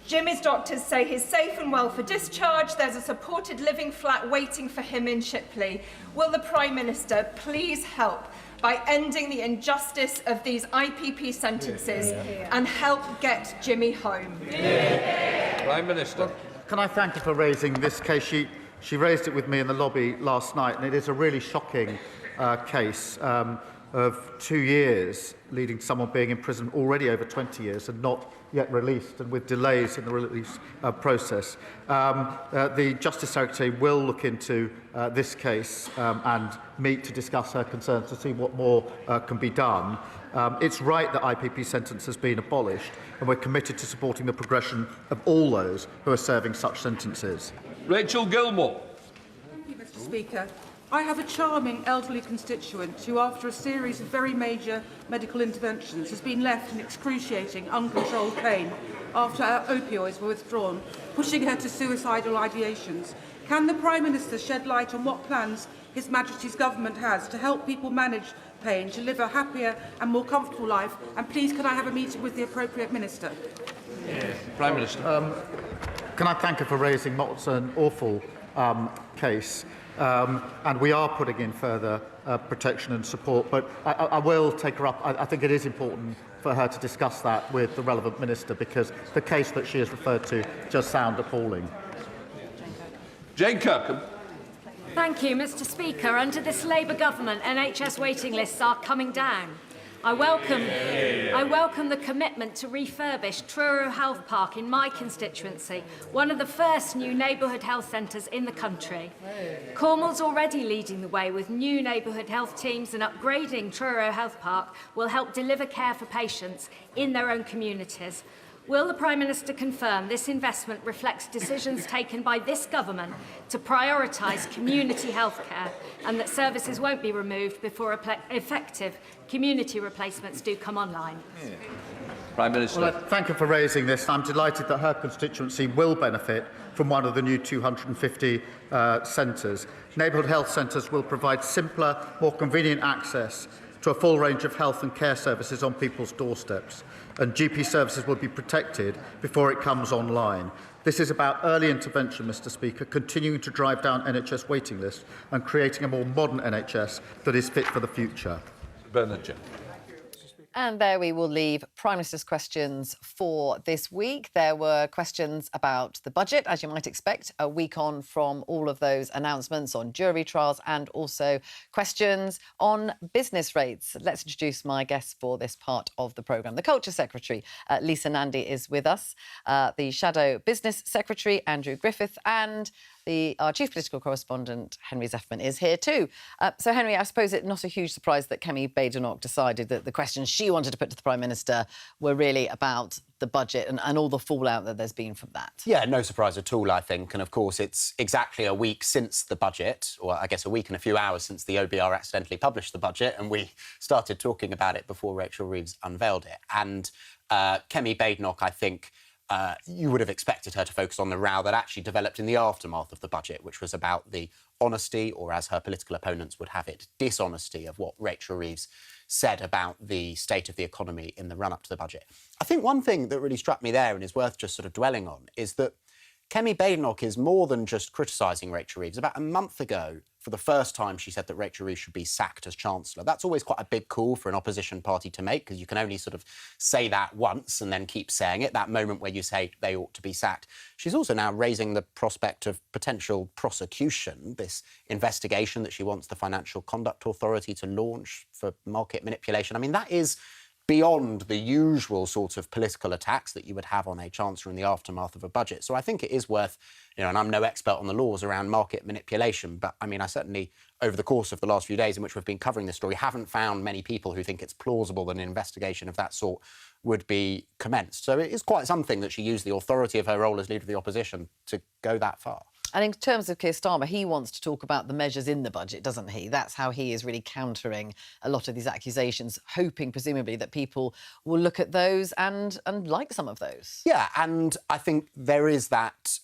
Speaker 24: Jimmy's doctors say he's safe and well for discharge. There's a supported living flat waiting for him in Shipley. Will the Prime Minister please help by ending the injustice of these IPP sentences and help get Jimmy home?
Speaker 10: Prime Minister.
Speaker 7: Can I thank her for raising this case? She raised it with me in the lobby last night, and it is a really shocking case of 2 years, leading to someone being in prison already over 20 years and not yet released, and with delays in the release process. The Justice Secretary will look into this case and meet to discuss her concerns to see what more can be done. It's right that IPP sentence has been abolished, and we're committed to supporting the progression of all those who are serving such sentences.
Speaker 10: Rachel Gilmore.
Speaker 25: Thank you, Mr. Speaker. I have a charming elderly constituent who, after a series of very major medical interventions, has been left in excruciating, uncontrolled pain after her opioids were withdrawn, pushing her to suicidal ideations. Can the Prime Minister shed light on what plans His Majesty's Government has to help people manage pain to live a happier and more comfortable life? And please, can I have a meeting with the appropriate minister?
Speaker 10: Prime Minister.
Speaker 7: Can I thank her for raising what's an awful case? And we are putting in further protection and support, but I will take her up. I think it is important for her to discuss that with the relevant minister, because the case that she has referred to does sound appalling.
Speaker 10: Jane Kirkham.
Speaker 1: Thank you, Mr. Speaker. Under this Labour government, NHS waiting lists are coming down. I welcome the commitment to refurbish Truro Health Park in my constituency, one of the first new neighbourhood health centres in the country. Cornwall's already leading the way with new neighbourhood health teams, and upgrading Truro Health Park will help deliver care for patients in their own communities. Will the Prime Minister confirm this investment reflects decisions taken by this government to prioritise community healthcare, and that services won't be removed before effective community replacements do come online?
Speaker 10: Prime Minister.
Speaker 7: Well, I thank her for raising this. I'm delighted that her constituency will benefit from one of the new 250 centres. Neighbourhood health centres will provide simpler, more convenient access to a full range of health and care services on people's doorsteps, and GP services will be protected before it comes online. This is about early intervention, Mr. Speaker, continuing to drive down NHS waiting lists and creating a more modern NHS that is fit for the future.
Speaker 10: Bernard Jones.
Speaker 4: And there we will leave Prime Minister's questions for this week. There were questions about the budget, as you might expect, a week on from all of those announcements on jury trials, and also questions on business rates. Let's introduce my guests for this part of the programme. The Culture Secretary, Lisa Nandy, is with us. The Shadow Business Secretary, Andrew Griffith, and our chief political correspondent, Henry Zeffman, is here too. So, Henry, I suppose it's not a huge surprise that Kemi Badenoch decided that the questions she wanted to put to the Prime Minister were really about the budget and all the fallout that there's been from that.
Speaker 5: Yeah, no surprise at all, I think. And, of course, it's exactly a week since the budget, or I guess a week and a few hours since the OBR accidentally published the budget, and we started talking about it before Rachel Reeves unveiled it. And Kemi Badenoch, I think, you would have expected her to focus on the row that actually developed in the aftermath of the budget, which was about the honesty, or as her political opponents would have it, dishonesty of what Rachel Reeves said about the state of the economy in the run-up to the budget. I think one thing that really struck me there and is worth just sort of dwelling on is that Kemi Badenoch is more than just criticising Rachel Reeves. About a month ago, for the first time, she said that Rachel Reeves should be sacked as Chancellor. That's always quite a big call for an opposition party to make, because you can only sort of say that once and then keep saying it, that moment where you say they ought to be sacked. She's also now raising the prospect of potential prosecution, this investigation that she wants the Financial Conduct Authority to launch for market manipulation. I mean, that is beyond the usual sort of political attacks that you would have on a Chancellor in the aftermath of a budget. So I think it is worth, and I'm no expert on the laws around market manipulation, but I mean, I certainly, over the course of the last few days in which we've been covering this story, haven't found many people who think it's plausible that an investigation of that sort would be commenced. So it is quite something that she used the authority of her role as Leader of the Opposition to go that far.
Speaker 4: And in terms of Keir Starmer, he wants to talk about the measures in the budget, doesn't he? That's how he is really countering a lot of these accusations, hoping, presumably, that people will look at those and like some of those.
Speaker 5: Yeah, and I think there is that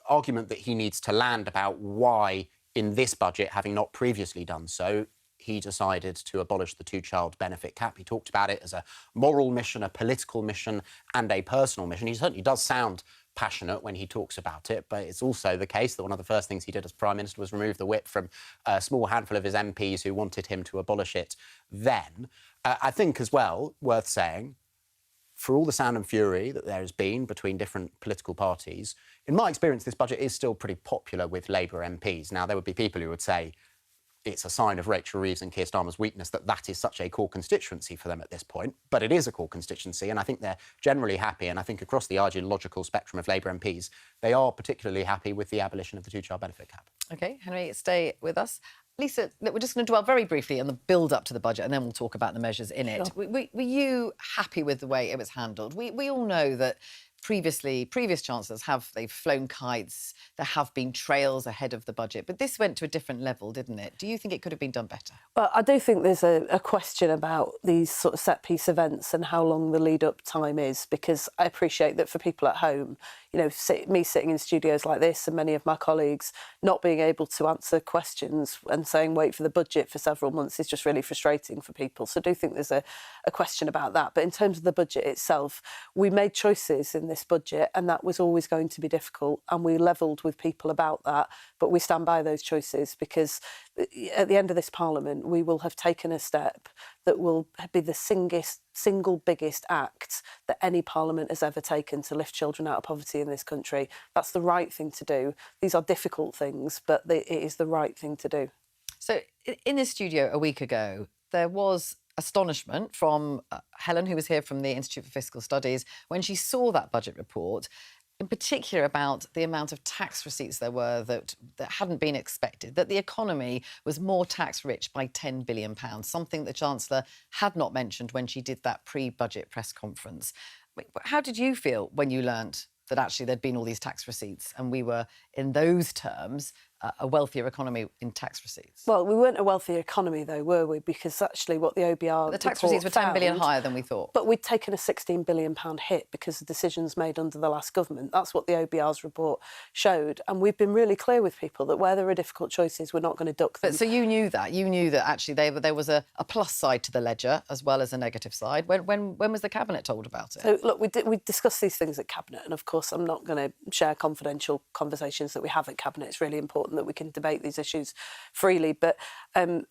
Speaker 5: argument that he needs to land about why, in this budget, having not previously done so, he decided to abolish the two-child benefit cap. He talked about it as a moral mission, a political mission, and a personal mission. He certainly does sound passionate when he talks about it, but it's also the case that one of the first things he did as Prime Minister was remove the whip from a small handful of his MPs who wanted him to abolish it then. I think as well, worth saying, for all the sound and fury that there has been between different political parties, in my experience, this budget is still pretty popular with Labour MPs. Now, there would be people who would say it's a sign of Rachel Reeves and Keir Starmer's weakness that that is such a core constituency for them at this point. But it is a core constituency, and I think they're generally happy. And I think across the ideological spectrum of Labour MPs, they are particularly happy with the abolition of the two-child benefit cap.
Speaker 4: OK, Henry, stay with us. Lisa, look, we're just going to dwell very briefly on the build-up to the budget, and then we'll talk about the measures in it.
Speaker 6: Sure.
Speaker 4: Were you happy with the way it was handled? We all know that previous chancellors they've flown kites, there have been trails ahead of the budget, but this went to a different level, didn't it? Do you think it could have been done better?
Speaker 6: Well, I do think there's a question about these sort of set-piece events and how long the lead-up time is, because I appreciate that for people at home, me sitting in studios like this and many of my colleagues not being able to answer questions and saying wait for the budget for several months is just really frustrating for people. So I do think there's a question about that. But in terms of the budget itself, we made choices in this budget and that was always going to be difficult, and we levelled with people about that. But we stand by those choices because at the end of this Parliament, we will have taken a step that will be the single biggest act that any Parliament has ever taken to lift children out of poverty in this country. That's the right thing to do. These are difficult things, but it is the right thing to do.
Speaker 4: So in this studio a week ago, there was astonishment from Helen, who was here from the Institute for Fiscal Studies, when she saw that budget report, in particular about the amount of tax receipts there were that hadn't been expected, that the economy was more tax-rich by £10 billion, something the Chancellor had not mentioned when she did that pre-budget press conference. How did you feel when you learnt that actually there'd been all these tax receipts and we were, in those terms, a wealthier economy in tax receipts?
Speaker 6: Well, we weren't a wealthier economy, though, were we? Because actually what the OBR
Speaker 4: the tax receipts were £10 billion higher than we thought.
Speaker 6: But we'd taken a £16 billion hit because of decisions made under the last government. That's what the OBR's report showed. And we've been really clear with people that where there are difficult choices, we're not going to duck them.
Speaker 4: But so you knew that? You knew that actually there was a plus side to the ledger as well as a negative side. When was the Cabinet told about it?
Speaker 6: So, look, we discussed these things at Cabinet, and of course I'm not going to share confidential conversations that we have at Cabinet. It's really important that we can debate these issues freely. But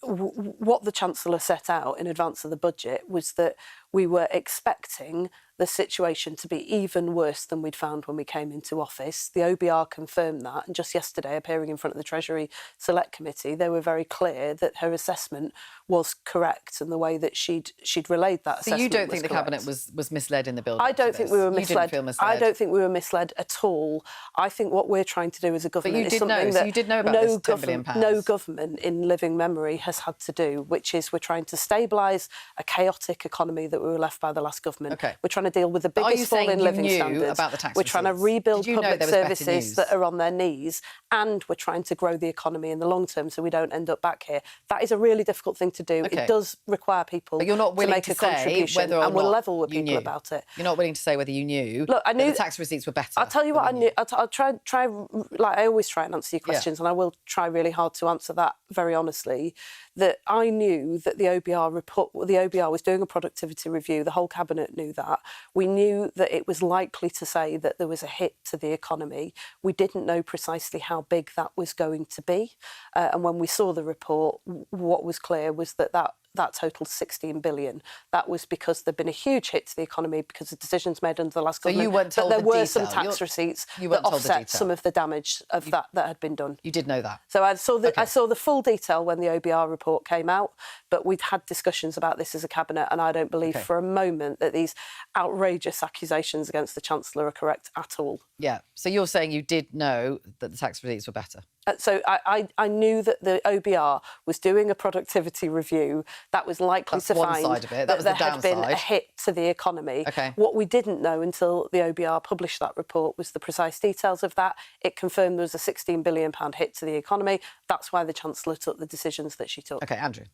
Speaker 6: what the Chancellor set out in advance of the budget was that we were expecting the situation to be even worse than we'd found when we came into office. The OBR confirmed that, and just yesterday, appearing in front of the Treasury Select Committee, they were very clear that her assessment was correct and the way that she'd relayed that assessment.
Speaker 4: So you don't think the
Speaker 6: correct.
Speaker 4: Cabinet was misled in the build-up?
Speaker 6: I don't think we were misled.
Speaker 4: You didn't feel misled?
Speaker 6: I don't think we were misled at all. I think what we're trying to do as a government is something that
Speaker 4: you did know about this £10 billion.
Speaker 6: No government in living memory has had to do, which is we're trying to stabilise a chaotic economy that we were left by the last government.
Speaker 4: Okay.
Speaker 6: We're trying to deal with the biggest fall in living standards.
Speaker 4: About the tax
Speaker 6: we're trying to rebuild public services that are on their knees, and we're trying to grow the economy in the long term so we don't end up back here. That is a really difficult thing to do.
Speaker 4: Okay.
Speaker 6: It does require people
Speaker 4: but you're not willing
Speaker 6: to make
Speaker 4: to
Speaker 6: a contribution,
Speaker 4: whether or
Speaker 6: and we'll
Speaker 4: not
Speaker 6: level with
Speaker 4: you
Speaker 6: people
Speaker 4: knew.
Speaker 6: about it.
Speaker 4: You're not willing to say whether you knew.
Speaker 6: Look, I knew
Speaker 4: that the tax receipts were better.
Speaker 6: I'll tell you what I knew. I'll try. Like I always try and answer your questions, and I will try really hard to answer that very honestly. That I knew that the OBR report, the OBR was doing a productivity review. The whole Cabinet knew that. We knew that it was likely to say that there was a hit to the economy. We didn't know precisely how big that was going to be. And when we saw the report, what was clear was that totaled 16 billion. That was because there'd been a huge hit to the economy because of decisions made under the last government.
Speaker 4: You weren't told
Speaker 6: that there were
Speaker 4: detail.
Speaker 6: some tax receipts
Speaker 4: you
Speaker 6: that
Speaker 4: weren't told
Speaker 6: offset some of the damage of that had been done.
Speaker 4: You did know that.
Speaker 6: So I saw the full detail when the OBR report came out, but we'd had discussions about this as a Cabinet, and I don't believe for a moment that these outrageous accusations against the Chancellor are correct at all.
Speaker 4: Yeah. So you're saying you did know that the tax receipts were better?
Speaker 6: So I knew that the OBR was doing a productivity review that was likely to
Speaker 4: one
Speaker 6: find
Speaker 4: side of it.
Speaker 6: that
Speaker 4: was
Speaker 6: there
Speaker 4: the
Speaker 6: had been a
Speaker 4: downside.
Speaker 6: hit to the economy.
Speaker 4: Okay.
Speaker 6: What we didn't know until the OBR published that report was the precise details of that. It confirmed there was a £16 billion hit to the economy. That's why the Chancellor took the decisions that she took.
Speaker 4: OK, Andrew.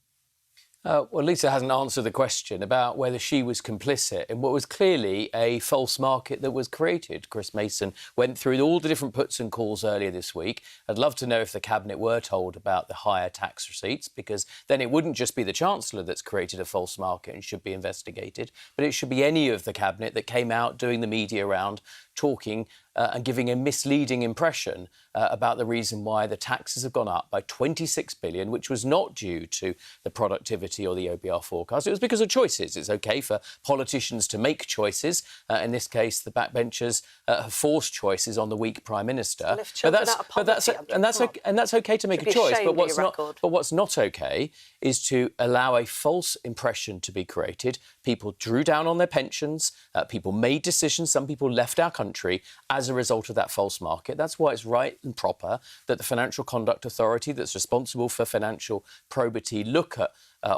Speaker 9: Well, Lisa hasn't answered the question about whether she was complicit in what was clearly a false market that was created. Chris Mason went through all the different puts and calls earlier this week. I'd love to know if the Cabinet were told about the higher tax receipts, because then it wouldn't just be the Chancellor that's created a false market and should be investigated, but it should be any of the Cabinet that came out doing the media round, talking and giving a misleading impression about the reason why the taxes have gone up by 26 billion, which was not due to the productivity or the OBR forecast. It was because of choices. It's OK for politicians to make choices. In this case, the backbenchers have forced choices on the weak Prime Minister.
Speaker 6: But
Speaker 9: that's OK to make a choice. But what's not OK is to allow a false impression to be created. People drew down on their pensions. People made decisions. Some people left our country as a result of that false market. That's why it's right and proper that the Financial Conduct Authority, that's responsible for financial probity, look at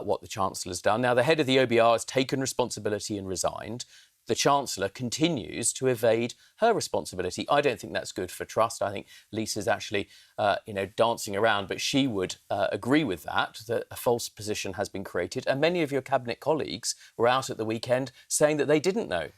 Speaker 9: what the Chancellor's done. Now, the head of the OBR has taken responsibility and resigned. The Chancellor continues to evade her responsibility. I don't think that's good for trust. I think Lisa's actually, dancing around, but she would agree with that a false position has been created. And many of your Cabinet colleagues were out at the weekend saying that they didn't know.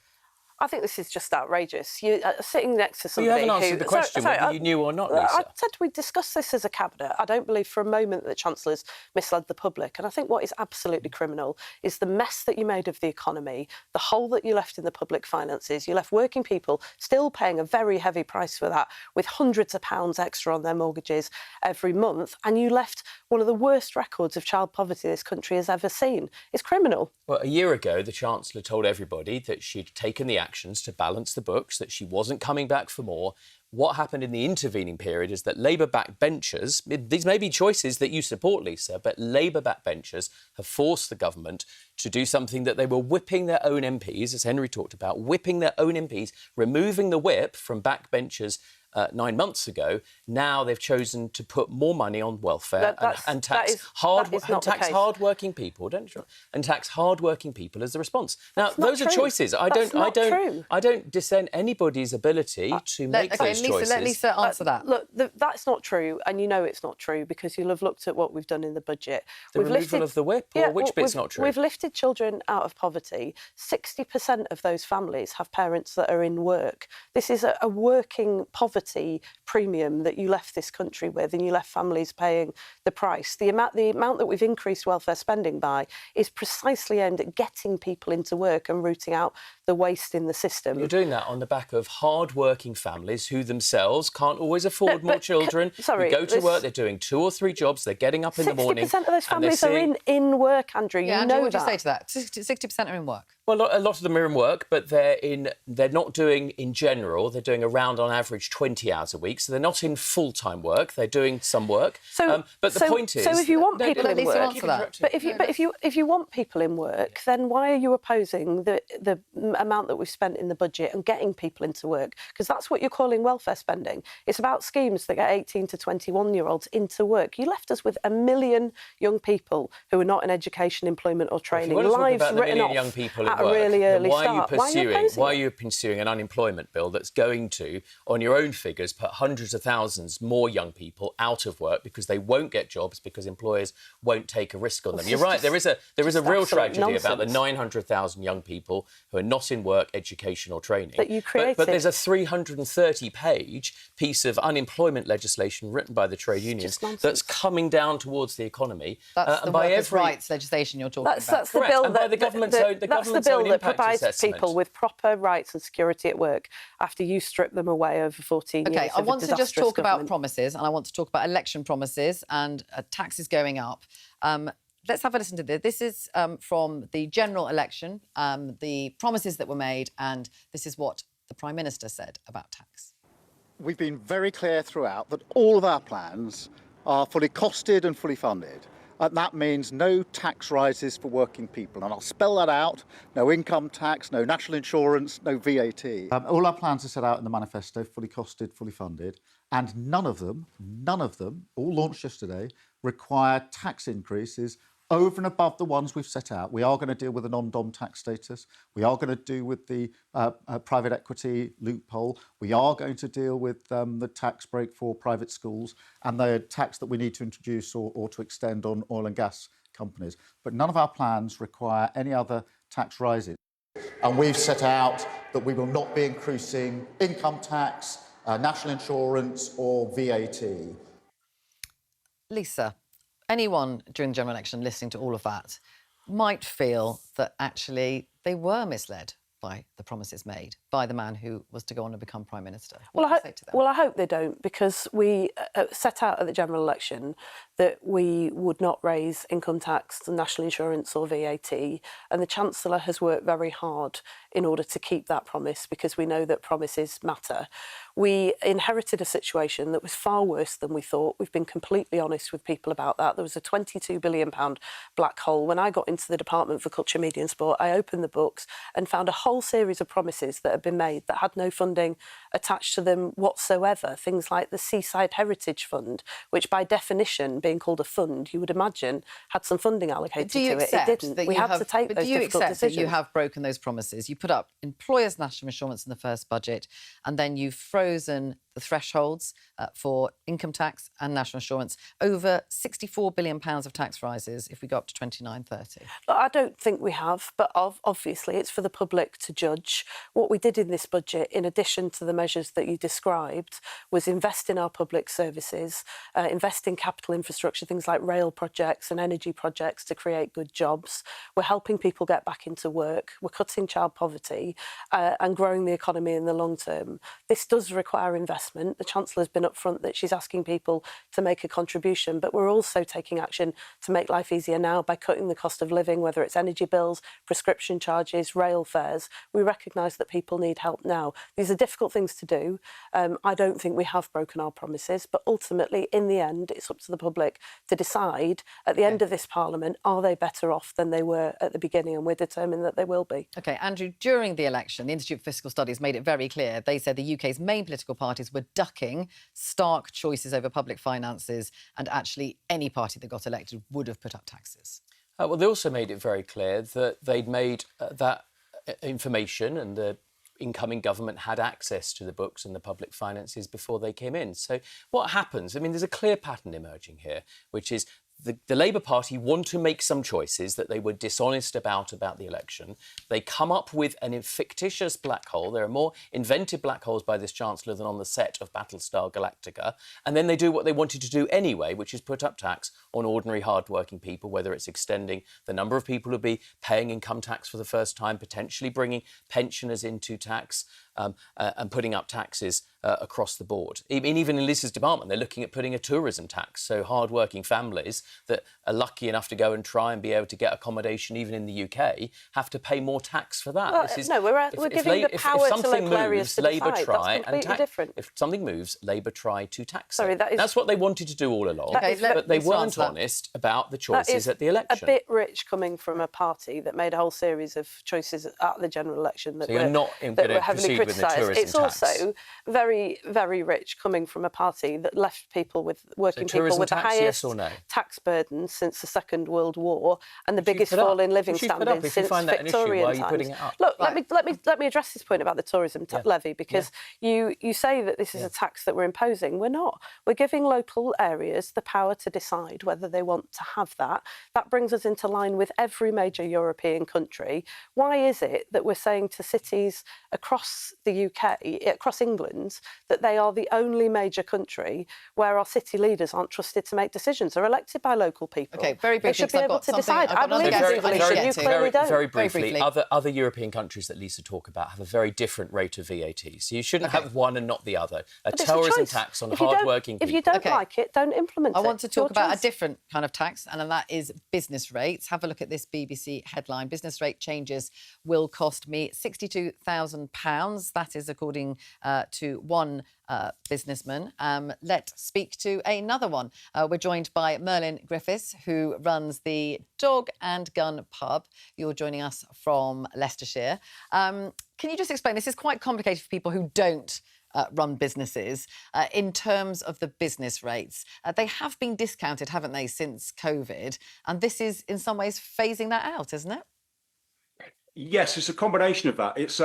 Speaker 6: I think this is just outrageous. You sitting next to somebody
Speaker 9: you haven't answered the question whether you knew or not, Lisa.
Speaker 6: I said we discussed this as a cabinet. I don't believe for a moment that the Chancellor's misled the public. And I think what is absolutely criminal is the mess that you made of the economy, the hole that you left in the public finances. You left working people still paying a very heavy price for that, with hundreds of pounds extra on their mortgages every month. And you left one of the worst records of child poverty this country has ever seen. It's criminal.
Speaker 9: Well, a year ago, the Chancellor told everybody that she'd taken the actions to balance the books, that she wasn't coming back for more. What happened in the intervening period is that Labour backbenchers, these may be choices that you support, Lisa, but Labour backbenchers have forced the government to do something that they were whipping their own MPs, as Henry talked about, whipping their own MPs, removing the whip from backbenchers 9 months ago. Now they've chosen to put more money on welfare and tax hard-working people. And tax hard-working people as the response. Now those are choices. I don't dissent anybody's ability to make those choices.
Speaker 4: Let Lisa answer that.
Speaker 6: Look, that's not true, and you know it's not true because you'll have looked at what we've done in the budget.
Speaker 9: We've removal of the whip, or which bit's not true?
Speaker 6: We've lifted children out of poverty. 60% of those families have parents that are in work. This is a working poverty premium that you left this country with, and you left families paying the price. The amount that we've increased welfare spending by is precisely aimed at getting people into work and rooting out the waste in the system.
Speaker 9: You're doing that on the back of hard-working families who themselves can't always afford more children. Who go to work, they're doing 2 or 3 jobs, they're getting up in the morning.
Speaker 6: 60% of those families are in work, Andrew.
Speaker 4: Yeah,
Speaker 6: you know
Speaker 4: what do
Speaker 6: that.
Speaker 4: you say to that? 60% are in work.
Speaker 9: Well, a lot of them are in work, but they're not doing, in general, they're doing around, on average, 20 hours a week. So they're not in full-time work. They're doing some work. But the point is...
Speaker 6: So if you want people in work...
Speaker 4: But
Speaker 6: if you want people in work, then why are you opposing the amount that we've spent in the budget and getting people into work? Because that's what you're calling welfare spending. It's about schemes that get 18 to 21-year-olds into work. You left us with 1 million young people who are not in education, employment or training. Lives written off
Speaker 9: young people
Speaker 6: at a really early
Speaker 9: why
Speaker 6: start.
Speaker 9: Why are you pursuing an unemployment bill that's going to, on your own figures, put hundreds of thousands more young people out of work because they won't get jobs because employers won't take a risk on them? You're right. There is a real tragedy about the 900,000 young people who are not in work, education or training.
Speaker 6: That you created.
Speaker 9: But there's a 330-page piece of unemployment legislation written by the trade unions that's coming down towards the economy.
Speaker 4: That's the workers' rights legislation you're talking about.
Speaker 6: That's the bill
Speaker 9: that the government's
Speaker 6: bill that provides people with proper rights and security at work after you strip them away over 14 years.
Speaker 4: OK, I want to just talk
Speaker 6: government.
Speaker 4: about promises, and I want to talk about election promises and taxes going up. Let's have a listen to this. This is from the general election, the promises that were made, and this is what the Prime Minister said about tax.
Speaker 7: We've been very clear throughout that all of our plans are fully costed and fully funded. And that means no tax rises for working people. And I'll spell that out. No income tax, no national insurance, no VAT. All our plans are set out in the manifesto, fully costed, fully funded. And none of them, all launched yesterday, require tax increases over and above the ones we've set out. We are going to deal with the non-dom tax status. We are going to deal with the private equity loophole. We are going to deal with the tax break for private schools and the tax that we need to introduce or to extend on oil and gas companies. But none of our plans require any other tax rises. And we've set out that we will not be increasing income tax, national insurance or VAT.
Speaker 4: Lisa, anyone during the general election listening to all of that might feel that actually they were misled by the promises made by the man who was to go on and become Prime Minister. What do you say to them?
Speaker 6: Well, I hope they don't, because we set out at the general election that we would not raise income tax, national insurance or VAT, and the Chancellor has worked very hard in order to keep that promise, because we know that promises matter. We inherited a situation that was far worse than we thought. We've been completely honest with people about that. There was a £22 billion black hole. When I got into the Department for Culture, Media and Sport, I opened the books and found a whole series of promises that had been made that had no funding attached to them whatsoever. Things like the Seaside Heritage Fund, which by definition, being called a fund, you would imagine had some funding allocated to it. It didn't. We had to take those difficult decisions.
Speaker 4: Do you accept that you have broken those promises? You put up employers' national insurance in the first budget, and then you've frozen the thresholds for income tax and national insurance. Over £64 billion of tax rises if we go up to 2930.
Speaker 6: Look, I don't think we have, but obviously it's for the public to judge. What we did in this budget, in addition to the measures that you described, was invest in our public services, invest in capital infrastructure, things like rail projects and energy projects to create good jobs. We're helping people get back into work. We're cutting child poverty and growing the economy in the long term. This does require investment. The Chancellor's been upfront that she's asking people to make a contribution, but we're also taking action to make life easier now by cutting the cost of living, whether it's energy bills, prescription charges, rail fares. We recognise that people need help now. These are difficult things to do. I don't think we have broken our promises, but ultimately, in the end, it's up to the public to decide at the end of this Parliament, are they better off than they were at the beginning? And we're determined that they will be.
Speaker 4: OK, Andrew, during the election, the Institute for Fiscal Studies made it very clear. They said the UK's main political parties were ducking stark choices over public finances, and actually any party that got elected would have put up taxes.
Speaker 9: Well, they also made it very clear that they'd made that information, and the incoming government had access to the books and the public finances before they came in. So what happens? I mean, there's a clear pattern emerging here, which is the Labour Party want to make some choices that they were dishonest about the election. They come up with an fictitious black hole. There are more invented black holes by this Chancellor than on the set of Battlestar Galactica. And then they do what they wanted to do anyway, which is put up tax on ordinary hard-working people, whether it's extending the number of people who'll be paying income tax for the first time, potentially bringing pensioners into tax, and putting up taxes across the board. I mean, even in Liz's department, they're looking at putting a tourism tax. So hard-working families that are lucky enough to go and try and be able to get accommodation even in the UK have to pay more tax for that.
Speaker 6: Well, we're giving the power to local areas to decide. That's completely different.
Speaker 9: If something moves, Labour try to tax
Speaker 6: Sorry,
Speaker 9: it.
Speaker 6: that is...
Speaker 9: That's what they wanted to do all along, but they weren't honest about the choices at the election.
Speaker 6: A bit rich coming from a party that made a whole series of choices at the general election that
Speaker 9: so you're not going to proceed with the tourism
Speaker 6: it's
Speaker 9: tax.
Speaker 6: also very, very rich coming from a party that left people with working people with the highest tax burden since the Second World War and the biggest fall in living standards since Victorian times. Look, let me address this point about the tourism levy, because you say that this is a tax that we're imposing. We're not. We're giving local areas the power to decide whether they want to have that. That brings us into line with every major European country. Why is it that we're saying to cities across the UK, across England, that they are the only major country where our city leaders aren't trusted to make decisions? They're elected by local people.
Speaker 4: OK, very briefly.
Speaker 6: They should be able to decide. I believe in
Speaker 9: very,
Speaker 6: you clearly don't.
Speaker 9: Very briefly, other European countries that Lisa talk about have a very different rate of VAT. So you shouldn't have one and not the other. A tourism tax on hard-working people.
Speaker 6: If you don't like it, don't implement it.
Speaker 4: I want to talk about a different kind of tax, and that is business rates. Have a look at this BBC headline. Business rate changes will cost me £62,000. That is according to one businessman. Let's speak to another one. We're joined by Merlin Griffiths, who runs the Dog and Gun pub. You're joining us from Leicestershire. Can you just explain? This is quite complicated for people who don't run businesses in terms of the business rates. They have been discounted, haven't they, since COVID? And this is in some ways phasing that out, isn't it?
Speaker 11: Yes, it's a combination of that. It's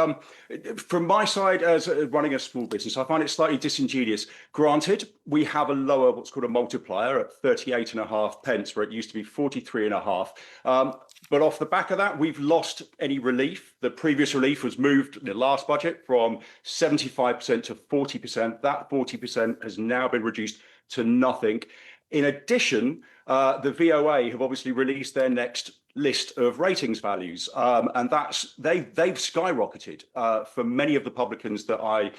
Speaker 11: from my side as running a small business, I find it slightly disingenuous. Granted, we have a lower, what's called a multiplier at 38.5 pence, where it used to be 43.5. But off the back of that, we've lost any relief. The previous relief was moved in the last budget from 75% to 40%. That 40% has now been reduced to nothing. In addition, the VOA have obviously released their next list of ratings values, and they've skyrocketed for many of the publicans that I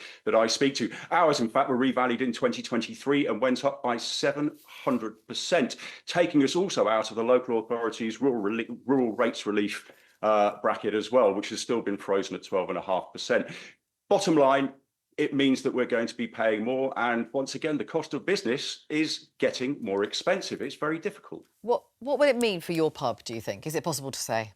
Speaker 11: speak to. Ours, in fact, were revalued in 2023 and went up by 700%, taking us also out of the local authorities' rural rates relief bracket as well, which has still been frozen at 12.5%. Bottom line, it means that we're going to be paying more. And once again, the cost of business is getting more expensive. It's very difficult.
Speaker 4: What would it mean for your pub, do you think? Is it possible to say?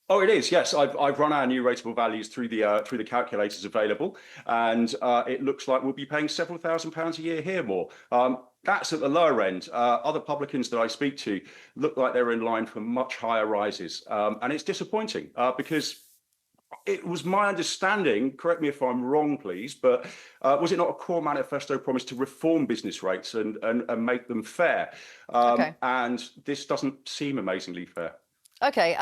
Speaker 11: Oh, it is, yes. I've run our new rateable values through the calculators available, and it looks like we'll be paying several £1,000s a year here more. That's at the lower end. Other publicans that I speak to look like they're in line for much higher rises, and it's disappointing because it was my understanding, correct me if I'm wrong, please, but was it not a core manifesto promise to reform business rates and make them fair? And this doesn't seem amazingly fair.
Speaker 4: OK,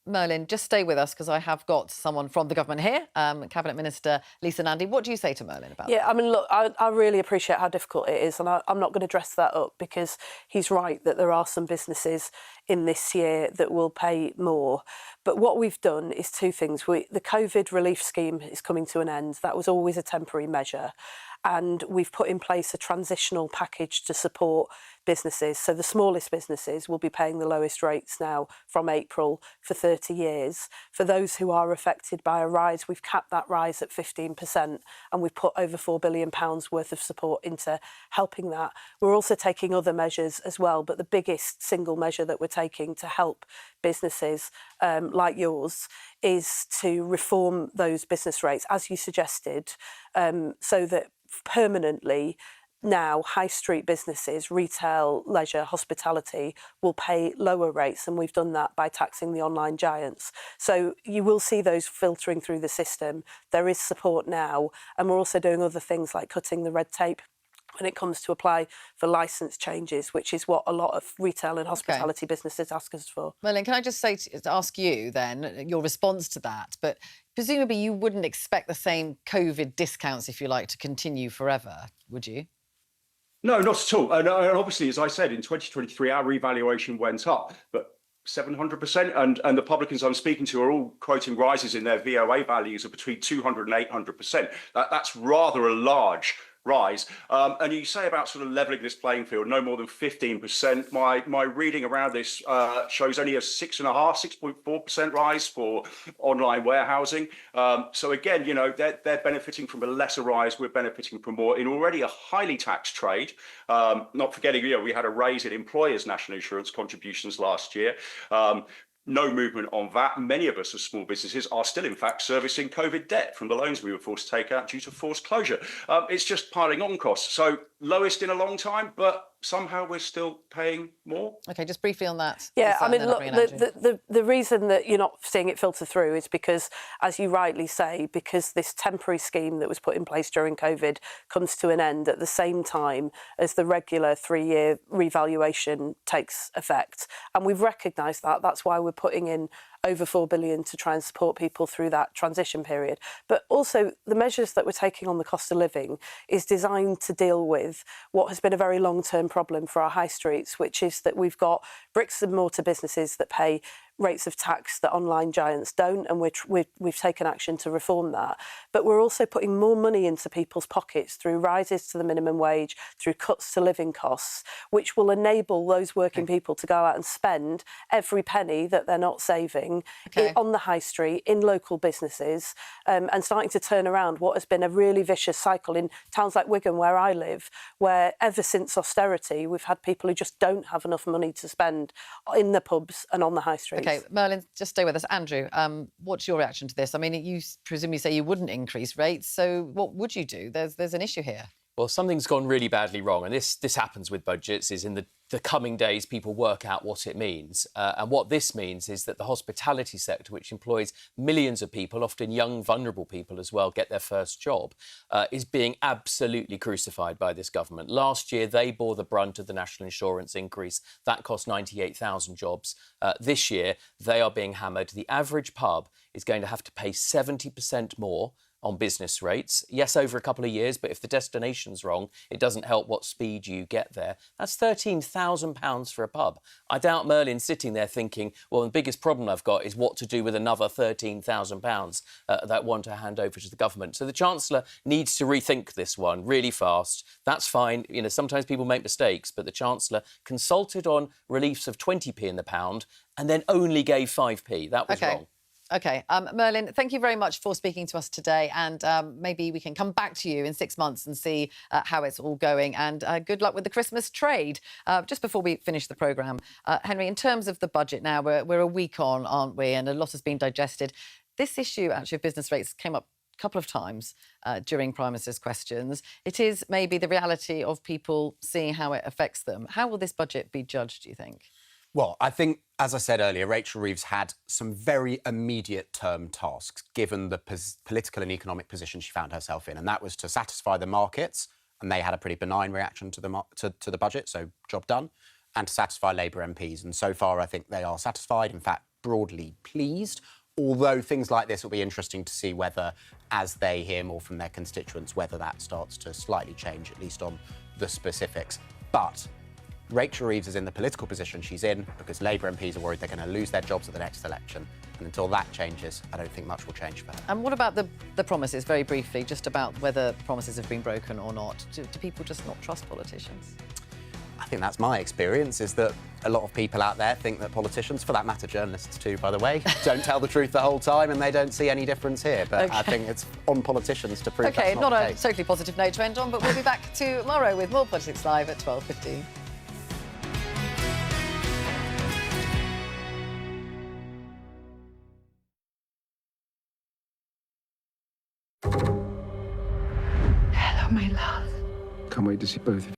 Speaker 4: Merlin, just stay with us because I have got someone from the government here, Cabinet Minister Lisa Nandy. What do you say to Merlin about that?
Speaker 6: Yeah, I mean, look, I really appreciate how difficult it is, and I'm not going to dress that up because he's right that there are some businesses in this year that will pay more. But what we've done is two things. The COVID relief scheme is coming to an end. That was always a temporary measure. And we've put in place a transitional package to support businesses. So the smallest businesses will be paying the lowest rates now from April for 30 years. For those who are affected by a rise, we've capped that rise at 15%, and we've put over £4 billion worth of support into helping that. We're also taking other measures as well, but the biggest single measure that we're taking to help businesses like yours is to reform those business rates, as you suggested, so that permanently now high street businesses, retail, leisure, hospitality will pay lower rates, and we've done that by taxing the online giants. So you will see those filtering through the system. There is support now, and we're also doing other things like cutting the red tape when it comes to apply for licence changes, which is what a lot of retail and hospitality businesses ask us for.
Speaker 4: Merlin, can I just say ask you then your response to that? But presumably you wouldn't expect the same COVID discounts, if you like, to continue forever, would you?
Speaker 11: No, not at all. And obviously, as I said, in 2023, our revaluation went up, but 700%. And the publicans I'm speaking to are all quoting rises in their VOA values of between 200 and 800%. That's rather a large rise. And you say about sort of levelling this playing field, no more than 15%. My reading around this shows only a 6.4% rise for online warehousing. So again, you know, they're benefiting from a lesser rise. We're benefiting from more in already a highly taxed trade. Not forgetting, you know, we had a raise in employers' national insurance contributions last year. No movement on that. Many of us as small businesses are still, in fact, servicing COVID debt from the loans we were forced to take out due to forced closure. It's just piling on costs. So lowest in a long time, but somehow we're still paying more.
Speaker 4: OK, just briefly on that.
Speaker 6: Yeah, I mean, look, the reason that you're not seeing it filter through is because, as you rightly say, because this temporary scheme that was put in place during COVID comes to an end at the same time as the regular 3-year revaluation takes effect. And we've recognised that. That's why we're putting in over £4 billion to try and support people through that transition period. But also the measures that we're taking on the cost of living is designed to deal with what has been a very long-term problem for our high streets, which is that we've got bricks and mortar businesses that pay rates of tax that online giants don't, and we've taken action to reform that. But we're also putting more money into people's pockets through rises to the minimum wage, through cuts to living costs, which will enable those working people to go out and spend every penny that they're not saving on the high street, in local businesses, and starting to turn around what has been a really vicious cycle in towns like Wigan, where I live, where ever since austerity, we've had people who just don't have enough money to spend in the pubs and on the high street.
Speaker 4: OK, Merlin, just stay with us. Andrew, what's your reaction to this? I mean, you presumably say you wouldn't increase rates, so what would you do? There's an issue here.
Speaker 9: Well, something's gone really badly wrong, and this happens with budgets, is in the coming days people work out what it means. And what this means is that the hospitality sector, which employs millions of people, often young, vulnerable people as well, get their first job, is being absolutely crucified by this government. Last year, they bore the brunt of the national insurance increase. That cost 98,000 jobs. This year, they are being hammered. The average pub is going to have to pay 70% more on business rates. Yes, over a couple of years, but if the destination's wrong, it doesn't help what speed you get there. That's £13,000 for a pub. I doubt Merlin's sitting there thinking, well, the biggest problem I've got is what to do with another £13,000 that I want to hand over to the government. So the Chancellor needs to rethink this one really fast. That's fine. You know, sometimes people make mistakes, but the Chancellor consulted on reliefs of 20p in the pound and then only gave 5p. That was wrong.
Speaker 4: OK, Merlin, thank you very much for speaking to us today, and maybe we can come back to you in 6 months and see how it's all going, and good luck with the Christmas trade. Just before we finish the programme, Henry, in terms of the budget now, we're a week on, aren't we, and a lot has been digested. This issue, actually, of business rates came up a couple of times during Prime Minister's questions. It is maybe the reality of people seeing how it affects them. How will this budget be judged, do you think?
Speaker 5: Well, I think, as I said earlier, Rachel Reeves had some very immediate term tasks, given the political and economic position she found herself in, and that was to satisfy the markets, and they had a pretty benign reaction to the budget, so job done, and to satisfy Labour MPs. And so far, I think they are satisfied, in fact, broadly pleased, although things like this will be interesting to see whether, as they hear more from their constituents, whether that starts to slightly change, at least on the specifics. But Rachel Reeves is in the political position she's in because Labour MPs are worried they're going to lose their jobs at the next election. And until that changes, I don't think much will change for her.
Speaker 4: And what about the promises, very briefly, just about whether promises have been broken or not? Do people just not trust politicians?
Speaker 5: I think that's my experience, is that a lot of people out there think that politicians, for that matter journalists too, by the way, don't tell the truth the whole time and they don't see any difference here. But
Speaker 4: Okay.
Speaker 5: I think it's on politicians to prove
Speaker 4: OK,
Speaker 5: that's not
Speaker 4: not
Speaker 5: the
Speaker 4: a
Speaker 5: case.
Speaker 4: totally positive note to end on, but we'll be back tomorrow with more Politics Live at 12:15.
Speaker 12: Hello, my love.
Speaker 13: Can't wait to see both of you.